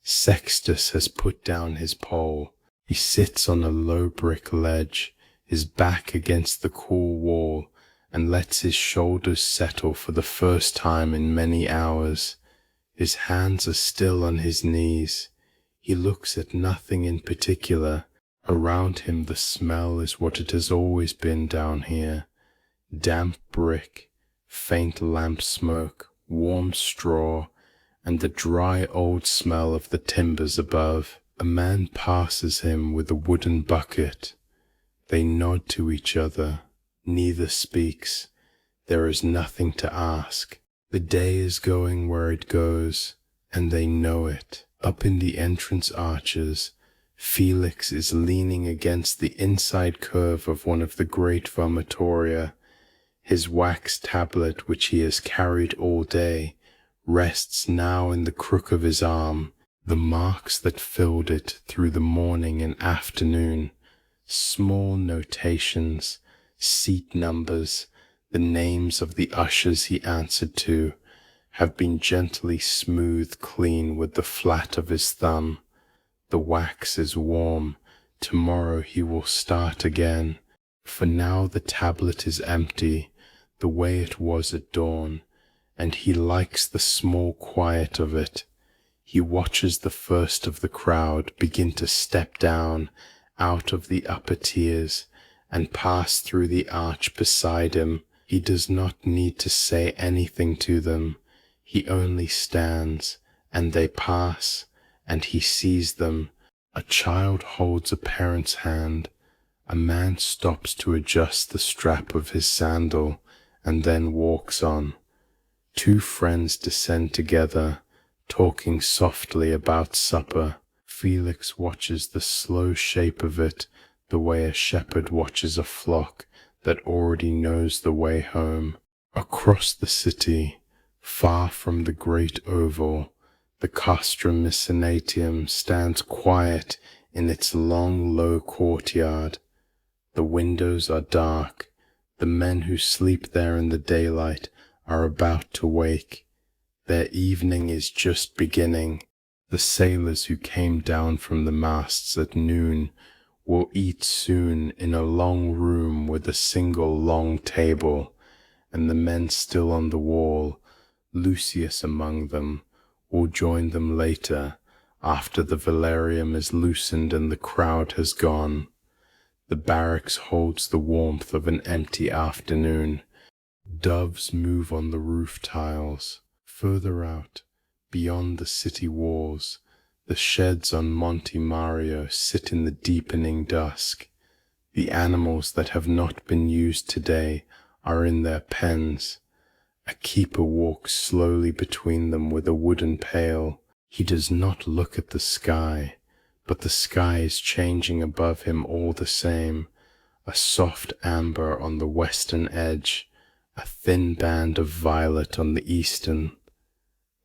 A: Sextus has put down his pole. He sits on a low brick ledge, his back against the cool wall, and lets his shoulders settle for the first time in many hours. His hands are still on his knees. He looks at nothing in particular. Around him the smell is what it has always been down here. Damp brick, faint lamp smoke, warm straw, and the dry old smell of the timbers above. A man passes him with a wooden bucket. They nod to each other. Neither speaks. There is nothing to ask. The day is going where it goes, and they know it. Up in the entrance arches, Felix is leaning against the inside curve of one of the great vomitoria. His wax tablet, which he has carried all day, rests now in the crook of his arm. The marks that filled it through the morning and afternoon, small notations, seat numbers, the names of the ushers he answered to, have been gently smoothed clean with the flat of his thumb. The wax is warm. Tomorrow he will start again. For now the tablet is empty, the way it was at dawn, and he likes the small quiet of it. He watches the first of the crowd begin to step down out of the upper tiers and pass through the arch beside him. He does not need to say anything to them. He only stands, and they pass, and he sees them. A child holds a parent's hand. A man stops to adjust the strap of his sandal and then walks on. Two friends descend together, talking softly about supper. Felix watches the slow shape of it, the way a shepherd watches a flock that already knows the way home. Across the city, far from the great oval, the castrum Mycenatium stands quiet in its long, low courtyard. The windows are dark. The men who sleep there in the daylight are about to wake. Their evening is just beginning. The sailors who came down from the masts at noon will eat soon in a long room with a single long table, and the men still on the wall, Lucius among them, will join them later, after the velarium is loosened and the crowd has gone. The barracks holds the warmth of an empty afternoon. Doves move on the roof tiles. Further out, beyond the city walls, the sheds on Monte Mario sit in the deepening dusk. The animals that have not been used today are in their pens. A keeper walks slowly between them with a wooden pail. He does not look at the sky, but the sky is changing above him all the same. A soft amber on the western edge, a thin band of violet on the eastern.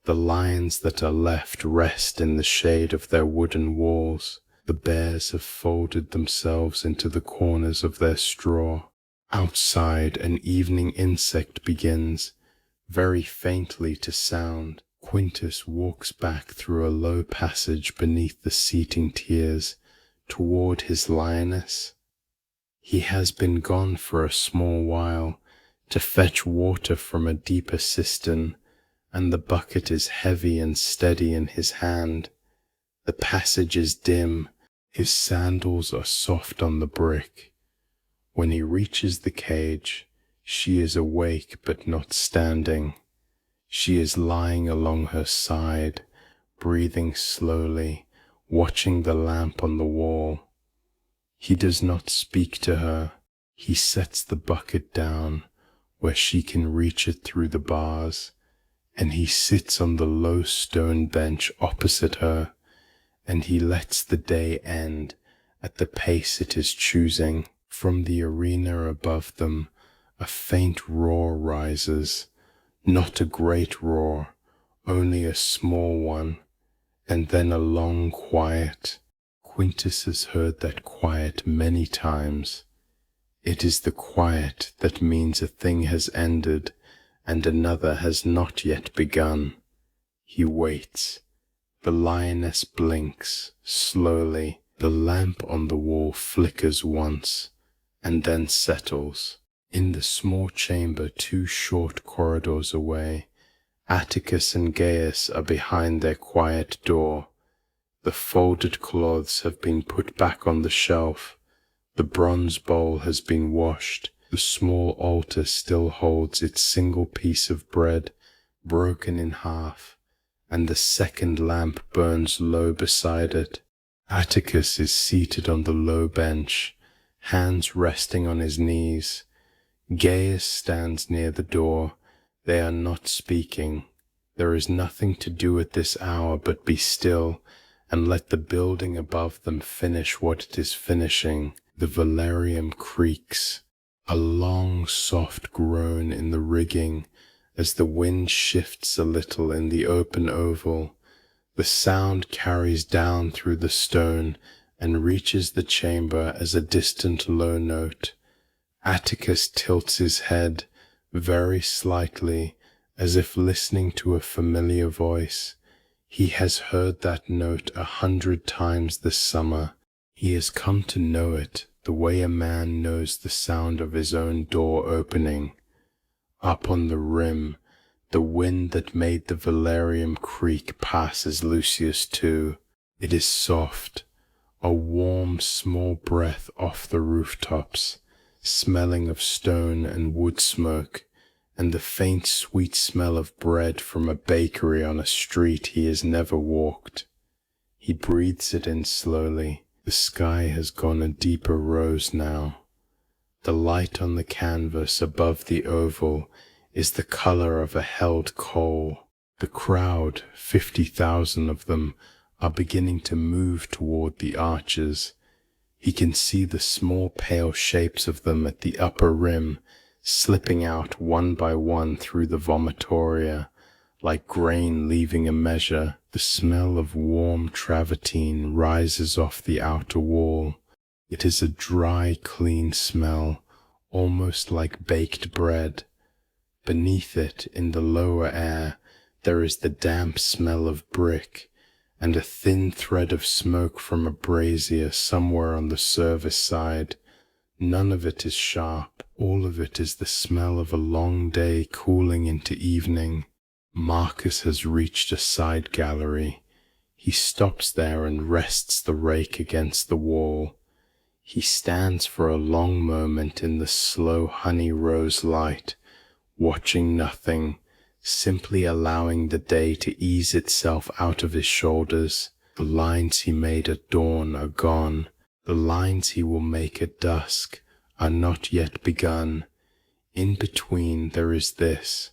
A: The lions that are left rest in the shade of their wooden walls. The bears have folded themselves into the corners of their straw. Outside, an evening insect begins, very faintly to sound. Quintus walks back through a low passage beneath the seating tiers toward his lioness. He has been gone for a small while to fetch water from a deeper cistern, and the bucket is heavy and steady in his hand. The passage is dim. His sandals are soft on the brick. When he reaches the cage, she is awake but not standing. She is lying along her side, breathing slowly, watching the lamp on the wall. He does not speak to her. He sets the bucket down where she can reach it through the bars, and he sits on the low stone bench opposite her, and he lets the day end at the pace it is choosing. From the arena above them, a faint roar rises, not a great roar, only a small one, and then a long quiet. Quintus has heard that quiet many times. It is the quiet that means a thing has ended and another has not yet begun. He waits. The lioness blinks, slowly. The lamp on the wall flickers once, and then settles. In the small chamber 2 short corridors away, Atticus and Gaius are behind their quiet door. The folded cloths have been put back on the shelf. The bronze bowl has been washed. The small altar still holds its single piece of bread, broken in half, and the second lamp burns low beside it. Atticus is seated on the low bench, hands resting on his knees. Gaius stands near the door. They are not speaking. There is nothing to do at this hour but be still and let the building above them finish what it is finishing. The velarium creaks, a long soft groan in the rigging as the wind shifts a little in the open oval. The sound carries down through the stone and reaches the chamber as a distant low note. Atticus tilts his head very slightly, as if listening to a familiar voice. He has heard that note 100 times this summer. He has come to know it the way a man knows the sound of his own door opening. Up on the rim, the wind that made the velarium creak passes Lucius too. It is soft, a warm small breath off the rooftops, smelling of stone and wood smoke, and the faint sweet smell of bread from a bakery on a street he has never walked. He breathes it in slowly. The sky has gone a deeper rose now. The light on the canvas above the oval is the color of a held coal. The crowd, 50,000 of them, are beginning to move toward the arches. He can see the small pale shapes of them at the upper rim, slipping out one by one through the vomitoria, like grain leaving a measure. The smell of warm travertine rises off the outer wall. It is a dry, clean smell, almost like baked bread. Beneath it, in the lower air, there is the damp smell of brick, and a thin thread of smoke from a brazier somewhere on the service side. None of it is sharp. All of it is the smell of a long day cooling into evening. Marcus has reached a side gallery. He stops there and rests the rake against the wall. He stands for a long moment in the slow honey rose light, watching nothing, simply allowing the day to ease itself out of his shoulders. The lines he made at dawn are gone. The lines he will make at dusk are not yet begun. In between there is this,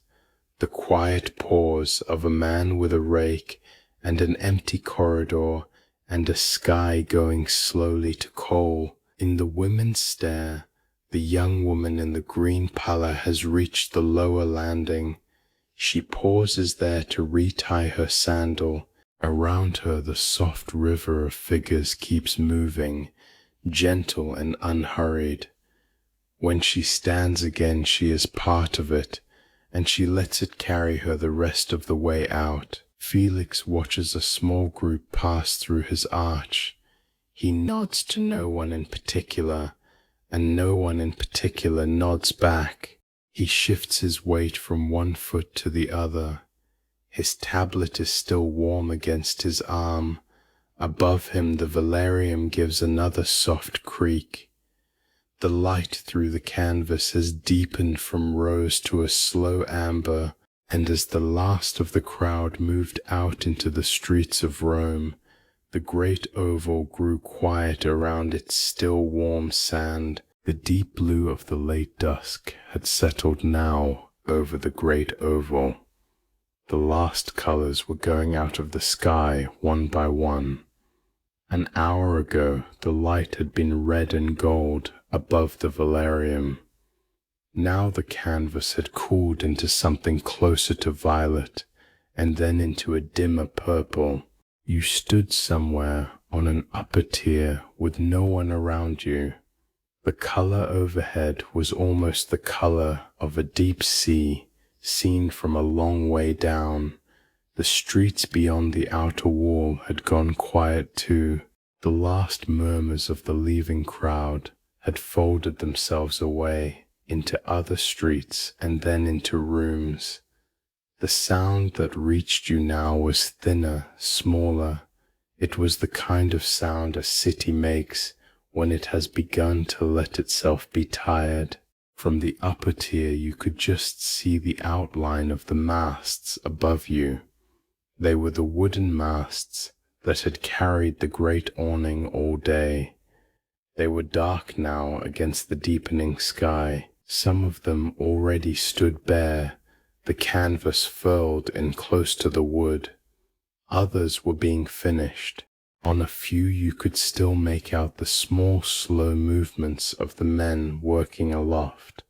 A: the quiet pause of a man with a rake and an empty corridor and a sky going slowly to coal. In the women's stare, the young woman in the green pallor has reached the lower landing. She pauses there to retie her sandal. Around her the soft river of figures keeps moving, gentle and unhurried. When she stands again she is part of it, and she lets it carry her the rest of the way out. Felix watches a small group pass through his arch. He nods to no one in particular, and no one in particular nods back. He shifts his weight from one foot to the other. His tablet is still warm against his arm. Above him the velarium gives another soft creak. The light through the canvas has deepened from rose to a slow amber, and as the last of the crowd moved out into the streets of Rome, the great oval grew quiet around its still warm sand. The deep blue of the late dusk had settled now over the great oval. The last colors were going out of the sky one by one. An hour ago the light had been red and gold above the velarium. Now the canvas had cooled into something closer to violet, and then into a dimmer purple. You stood somewhere on an upper tier with no one around you. The color overhead was almost the color of a deep sea seen from a long way down. The streets beyond the outer wall had gone quiet too. The last murmurs of the leaving crowd had folded themselves away into other streets and then into rooms. The sound that reached you now was thinner, smaller. It was the kind of sound a city makes when it has begun to let itself be tired. From the upper tier you could just see the outline of the masts above you. They were the wooden masts that had carried the great awning all day. They were dark now against the deepening sky. Some of them already stood bare, the canvas furled in close to the wood. Others were being finished. On a few you could still make out the small, slow movements of the men working aloft.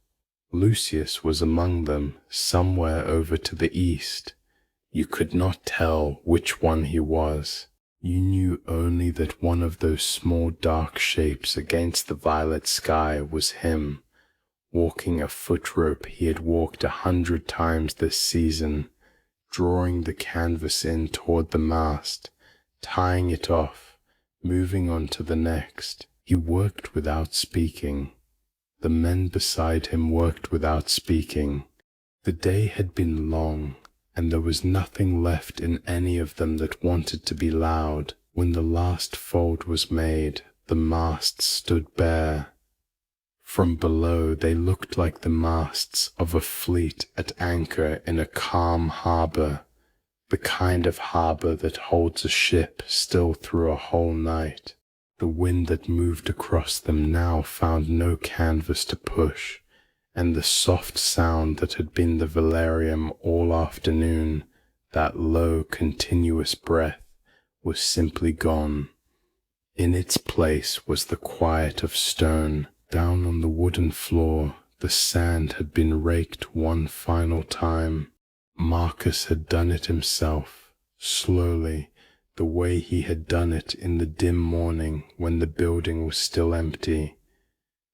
A: Lucius was among them, somewhere over to the east. You could not tell which one he was. You knew only that one of those small dark shapes against the violet sky was him, walking a foot rope he had walked 100 times this season, drawing the canvas in toward the mast, tying it off, moving on to the next. He worked without speaking. The men beside him worked without speaking. The day had been long, and there was nothing left in any of them that wanted to be loud. When the last fold was made, the masts stood bare. From below they looked like the masts of a fleet at anchor in a calm harbour, the kind of harbour that holds a ship still through a whole night. The wind that moved across them now found no canvas to push, and the soft sound that had been the velarium all afternoon, that low, continuous breath, was simply gone. In its place was the quiet of stone. Down on the wooden floor, the sand had been raked one final time. Marcus had done it himself, slowly, the way he had done it in the dim morning when the building was still empty.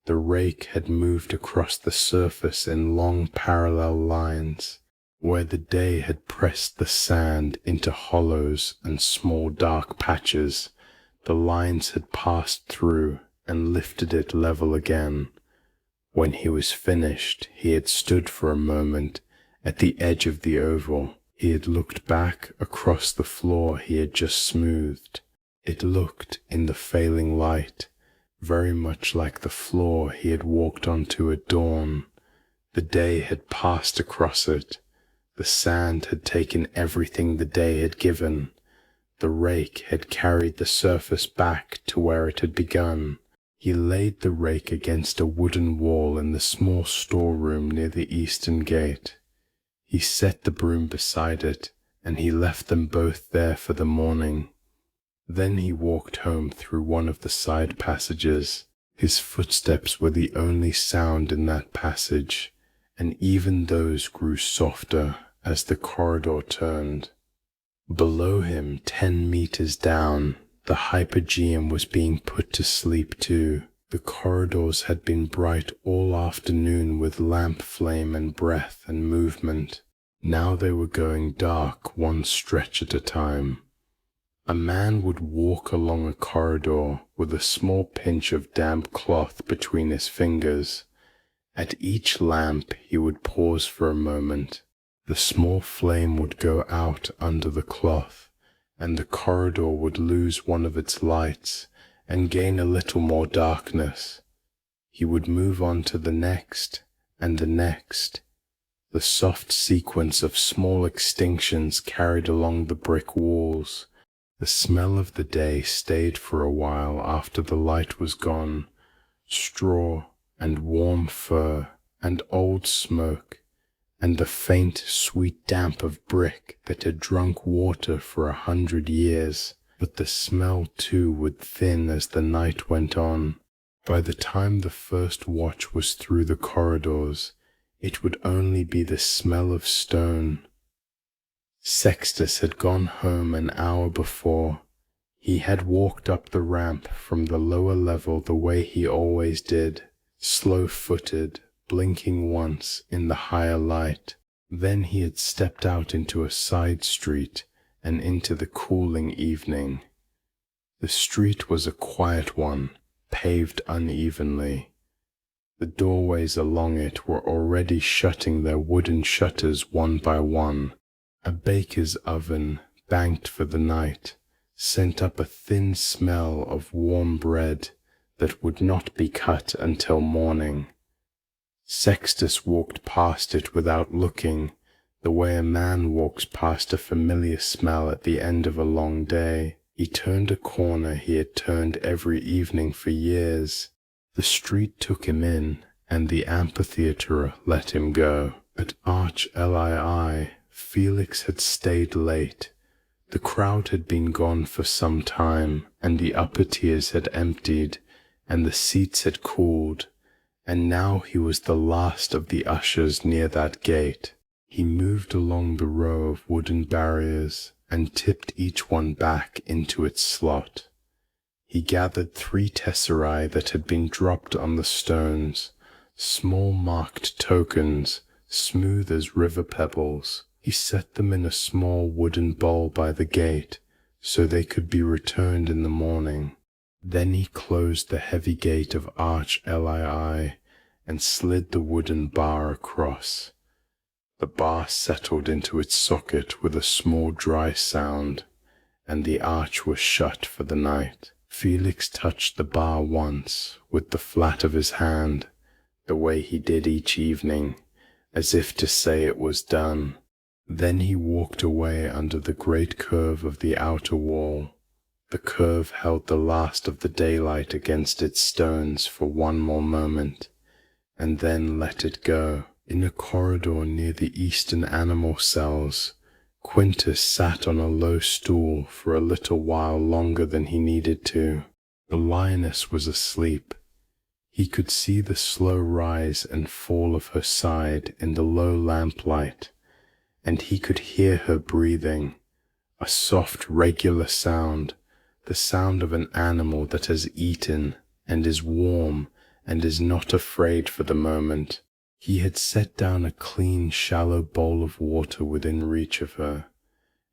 A: The rake had moved across the surface in long parallel lines, where the day had pressed the sand into hollows and small dark patches. The lines had passed through and lifted it level again. When he was finished, he had stood for a moment at the edge of the oval. He had looked back across the floor he had just smoothed. It looked, in the failing light, very much like the floor he had walked onto at dawn. The day had passed across it. The sand had taken everything the day had given. The rake had carried the surface back to where it had begun. He laid the rake against a wooden wall in the small storeroom near the eastern gate. He set the broom beside it, and he left them both there for the morning. Then he walked home through one of the side passages. His footsteps were the only sound in that passage, and even those grew softer as the corridor turned. Below him, 10 meters down, the hypogeum was being put to sleep too. The corridors had been bright all afternoon with lamp flame and breath and movement. Now they were going dark one stretch at a time. A man would walk along a corridor with a small pinch of damp cloth between his fingers. At each lamp he would pause for a moment. The small flame would go out under the cloth, and the corridor would lose one of its lights and gain a little more darkness. He would move on to the next and the next. The soft sequence of small extinctions carried along the brick walls. The smell of the day stayed for a while after the light was gone. Straw and warm fur and old smoke, and the faint, sweet damp of brick that had drunk water for 100 years. But the smell too would thin as the night went on. By the time the first watch was through the corridors, it would only be the smell of stone. Sextus had gone home an hour before. He had walked up the ramp from the lower level the way he always did, slow-footed, blinking once in the higher light. Then he had stepped out into a side street and into the cooling evening. The street was a quiet one, paved unevenly. The doorways along it were already shutting their wooden shutters one by one. A baker's oven, banked for the night, sent up a thin smell of warm bread that would not be cut until morning. Sextus walked past it without looking, the way a man walks past a familiar smell at the end of a long day. He turned a corner he had turned every evening for years. The street took him in, and the amphitheatre let him go. At Arch Lii, Felix had stayed late. The crowd had been gone for some time, and the upper tiers had emptied, and the seats had cooled, and now he was the last of the ushers near that gate. He moved along the row of wooden barriers, and tipped each one back into its slot. He gathered 3 tesserae that had been dropped on the stones, small marked tokens, smooth as river pebbles. He set them in a small wooden bowl by the gate, so they could be returned in the morning. Then he closed the heavy gate of Arch Lii, and slid the wooden bar across. The bar settled into its socket with a small dry sound, and the arch was shut for the night. Felix touched the bar once with the flat of his hand, the way he did each evening, as if to say it was done. Then he walked away under the great curve of the outer wall. The curve held the last of the daylight against its stones for one more moment, and then let it go. In a corridor near the eastern animal cells, Quintus sat on a low stool for a little while longer than he needed to. The lioness was asleep. He could see the slow rise and fall of her side in the low lamplight, and he could hear her breathing, a soft, regular sound, the sound of an animal that has eaten and is warm and is not afraid for the moment. He had set down a clean, shallow bowl of water within reach of her,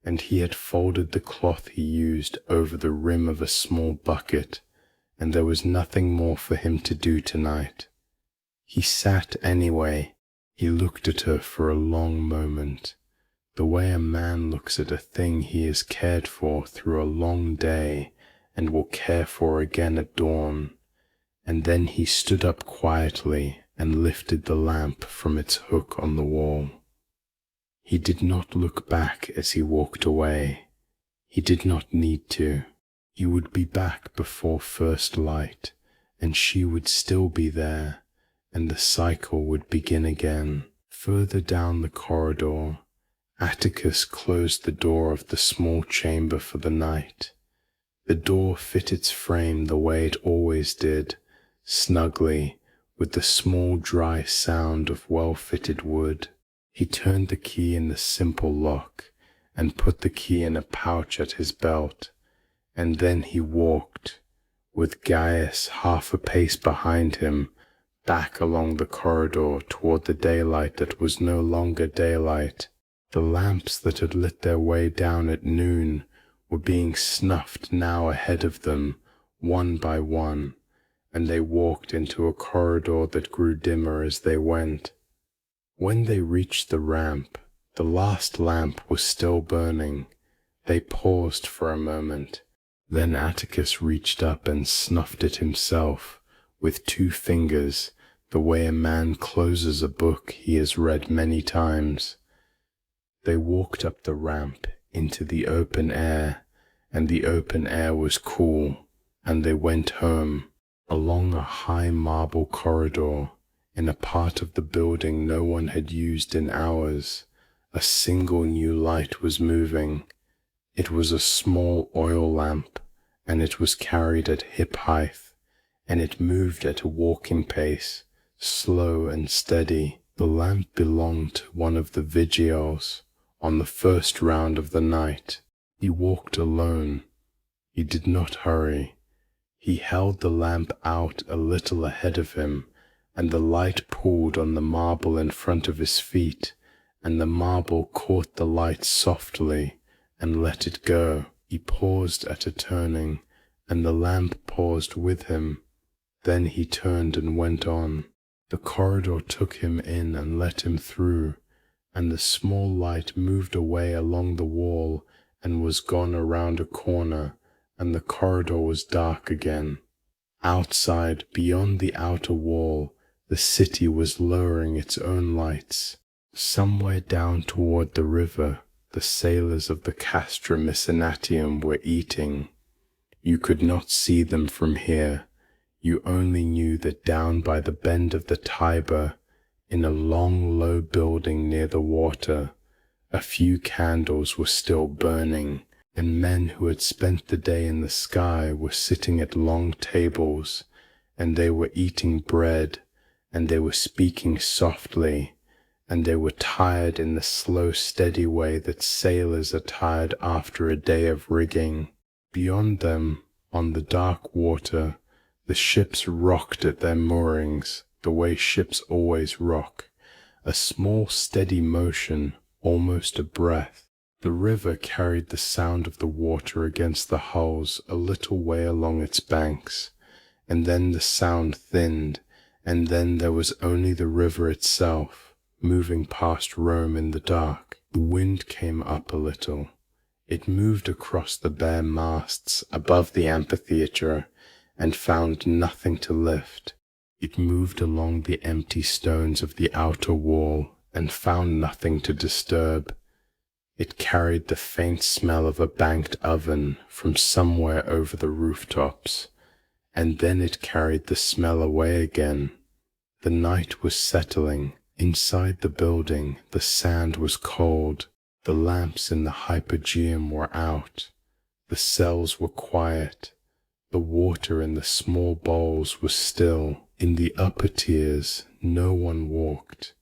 A: and he had folded the cloth he used over the rim of a small bucket, and there was nothing more for him to do tonight. He sat anyway. He looked at her for a long moment, the way a man looks at a thing he has cared for through a long day and will care for again at dawn, and then he stood up quietly and lifted the lamp from its hook on the wall. He did not look back as he walked away. He did not need to. He would be back before first light, and she would still be there, and the cycle would begin again. Further down the corridor, Atticus closed the door of the small chamber for the night. The door fit its frame the way it always did, snugly, with the small dry sound of well-fitted wood. He turned the key in the simple lock, and put the key in a pouch at his belt, and then he walked, with Gaius half a pace behind him, back along the corridor toward the daylight that was no longer daylight. The lamps that had lit their way down at noon were being snuffed now ahead of them, one by one, and they walked into a corridor that grew dimmer as they went. When they reached the ramp, the last lamp was still burning. They paused for a moment. Then Atticus reached up and snuffed it himself, with 2 fingers, the way a man closes a book he has read many times. They walked up the ramp into the open air, and the open air was cool, and they went home. Along a high marble corridor, in a part of the building no one had used in hours, a single new light was moving. It was a small oil lamp, and it was carried at hip height, and it moved at a walking pace, slow and steady. The lamp belonged to one of the vigiles on the first round of the night. He walked alone. He did not hurry. He held the lamp out a little ahead of him, and the light pulled on the marble in front of his feet, and the marble caught the light softly and let it go. He paused at a turning, and the lamp paused with him. Then he turned and went on. The corridor took him in and let him through, and the small light moved away along the wall and was gone around a corner, and the corridor was dark again. Outside, beyond the outer wall, the city was lowering its own lights. Somewhere down toward the river, the sailors of the Castra Missinatium were eating. You could not see them from here. You only knew that down by the bend of the Tiber, in a long, low building near the water, a few candles were still burning, and men who had spent the day in the sky were sitting at long tables, and they were eating bread, and they were speaking softly, and they were tired in the slow, steady way that sailors are tired after a day of rigging. Beyond them, on the dark water, the ships rocked at their moorings, the way ships always rock, a small steady motion, almost a breath. The river carried the sound of the water against the hulls a little way along its banks, and then the sound thinned, and then there was only the river itself, moving past Rome in the dark. The wind came up a little. It moved across the bare masts above the amphitheatre, and found nothing to lift. It moved along the empty stones of the outer wall, and found nothing to disturb. It carried the faint smell of a banked oven from somewhere over the rooftops, and then it carried the smell away again. The night was settling. Inside the building, the sand was cold. The lamps in the hypogeum were out. The cells were quiet. The water in the small bowls was still. In the upper tiers, no one walked.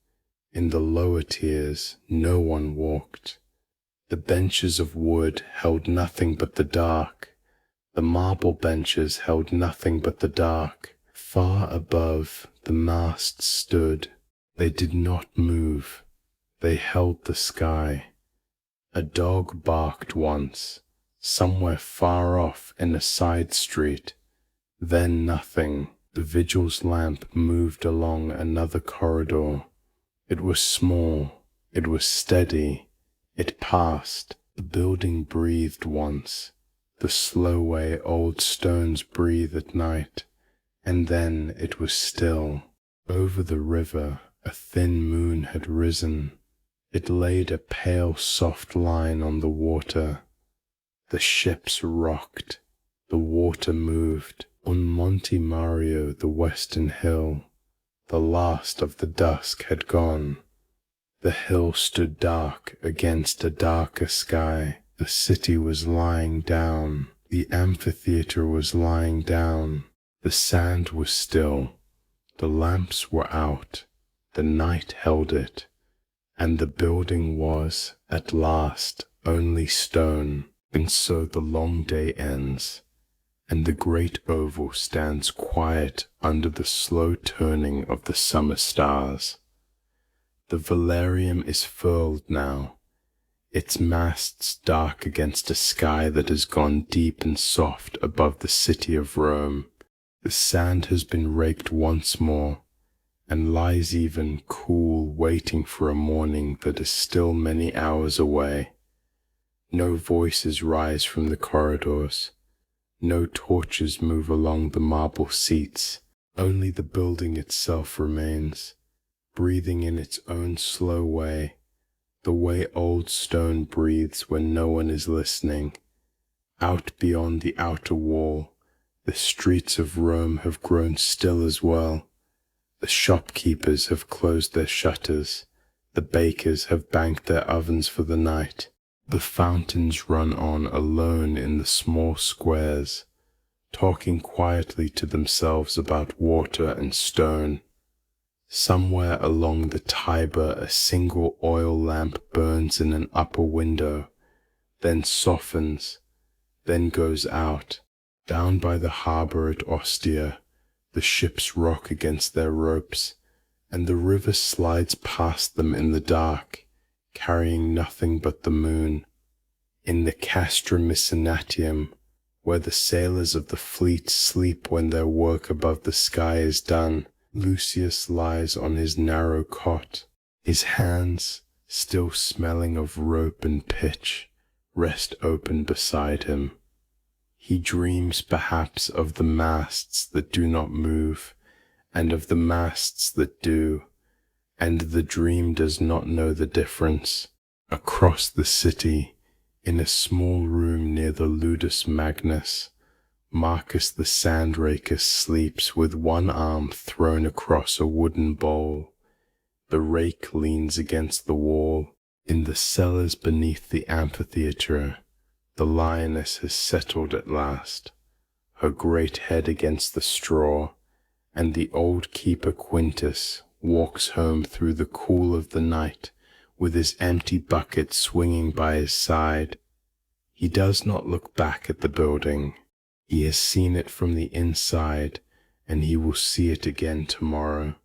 A: In the lower tiers, no one walked. The benches of wood held nothing but the dark. The marble benches held nothing but the dark. Far above, the masts stood. They did not move. They held the sky. A dog barked once, somewhere far off in a side street. Then nothing. The vigil's lamp moved along another corridor. It was small. It was steady. It passed. The building breathed once, the slow way old stones breathe at night, and then it was still. Over the river a thin moon had risen. It laid a pale soft line on the water. The ships rocked. The water moved. On Monte Mario, the western hill, the last of the dusk had gone. The hill stood dark against a darker sky. The city was lying down. The amphitheatre was lying down. The sand was still. The lamps were out. The night held it. And the building was, at last, only stone. And so the long day ends, and the great oval stands quiet under the slow turning of the summer stars. The velarium is furled now, its masts dark against a sky that has gone deep and soft above the city of Rome. The sand has been raked once more, and lies even cool, waiting for a morning that is still many hours away. No voices rise from the corridors. No torches move along the marble seats. Only the building itself remains, breathing in its own slow way, the way old stone breathes when no one is listening. Out beyond the outer wall, the streets of Rome have grown still as well. The shopkeepers have closed their shutters. The bakers have banked their ovens for the night. The fountains run on alone in the small squares, talking quietly to themselves about water and stone. Somewhere along the Tiber a single oil lamp burns in an upper window, then softens, then goes out. Down by the harbour at Ostia, the ships rock against their ropes, and the river slides past them in the dark, carrying nothing but the moon. In the Castra Missinatium, where the sailors of the fleet sleep when their work above the sky is done, Lucius lies on his narrow cot. His hands, still smelling of rope and pitch, rest open beside him. He dreams perhaps of the masts that do not move, and of the masts that do, and the dream does not know the difference. Across the city, in a small room near the Ludus Magnus, Marcus the sandraker sleeps with one arm thrown across a wooden bowl. The rake leans against the wall. In the cellars beneath the amphitheatre, the lioness has settled at last, her great head against the straw, and the old keeper Quintus walks home through the cool of the night with his empty bucket swinging by his side. He does not look back at the building. He has seen it from the inside, and he will see it again tomorrow.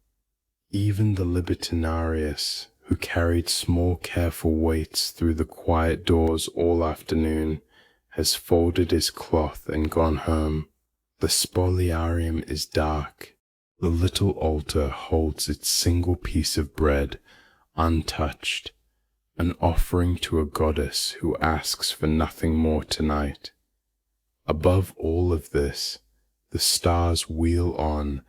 A: Even the Libertinarius, who carried small careful weights through the quiet doors all afternoon, has folded his cloth and gone home. The spoliarium is dark. The little altar holds its single piece of bread, untouched, an offering to a goddess who asks for nothing more tonight. Above all of this, the stars wheel on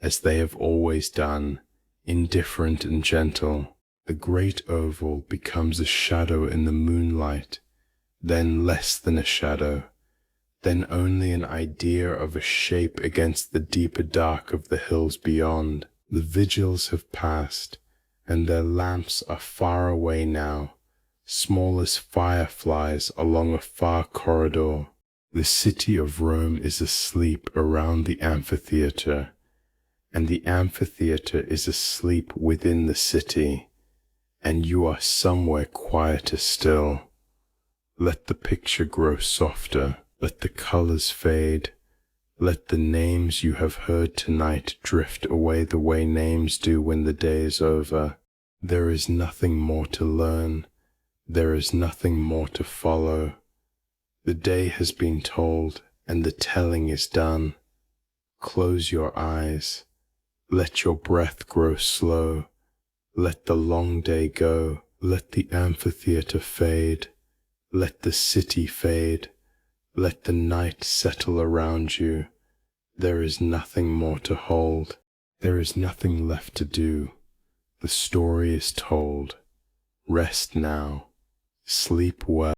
A: as they have always done, indifferent and gentle. The great oval becomes a shadow in the moonlight, then less than a shadow, then only an idea of a shape against the deeper dark of the hills beyond. The vigils have passed, and their lamps are far away now, small as fireflies along a far corridor. The city of Rome is asleep around the amphitheatre, and the amphitheatre is asleep within the city, and you are somewhere quieter still. Let the picture grow softer, let the colours fade, let the names you have heard tonight drift away the way names do when the day is over. There is nothing more to learn, there is nothing more to follow. The day has been told, and the telling is done. Close your eyes, let your breath grow slow, let the long day go, let the amphitheatre fade, let the city fade, let the night settle around you. There is nothing more to hold, there is nothing left to do. The story is told. Rest now, sleep well.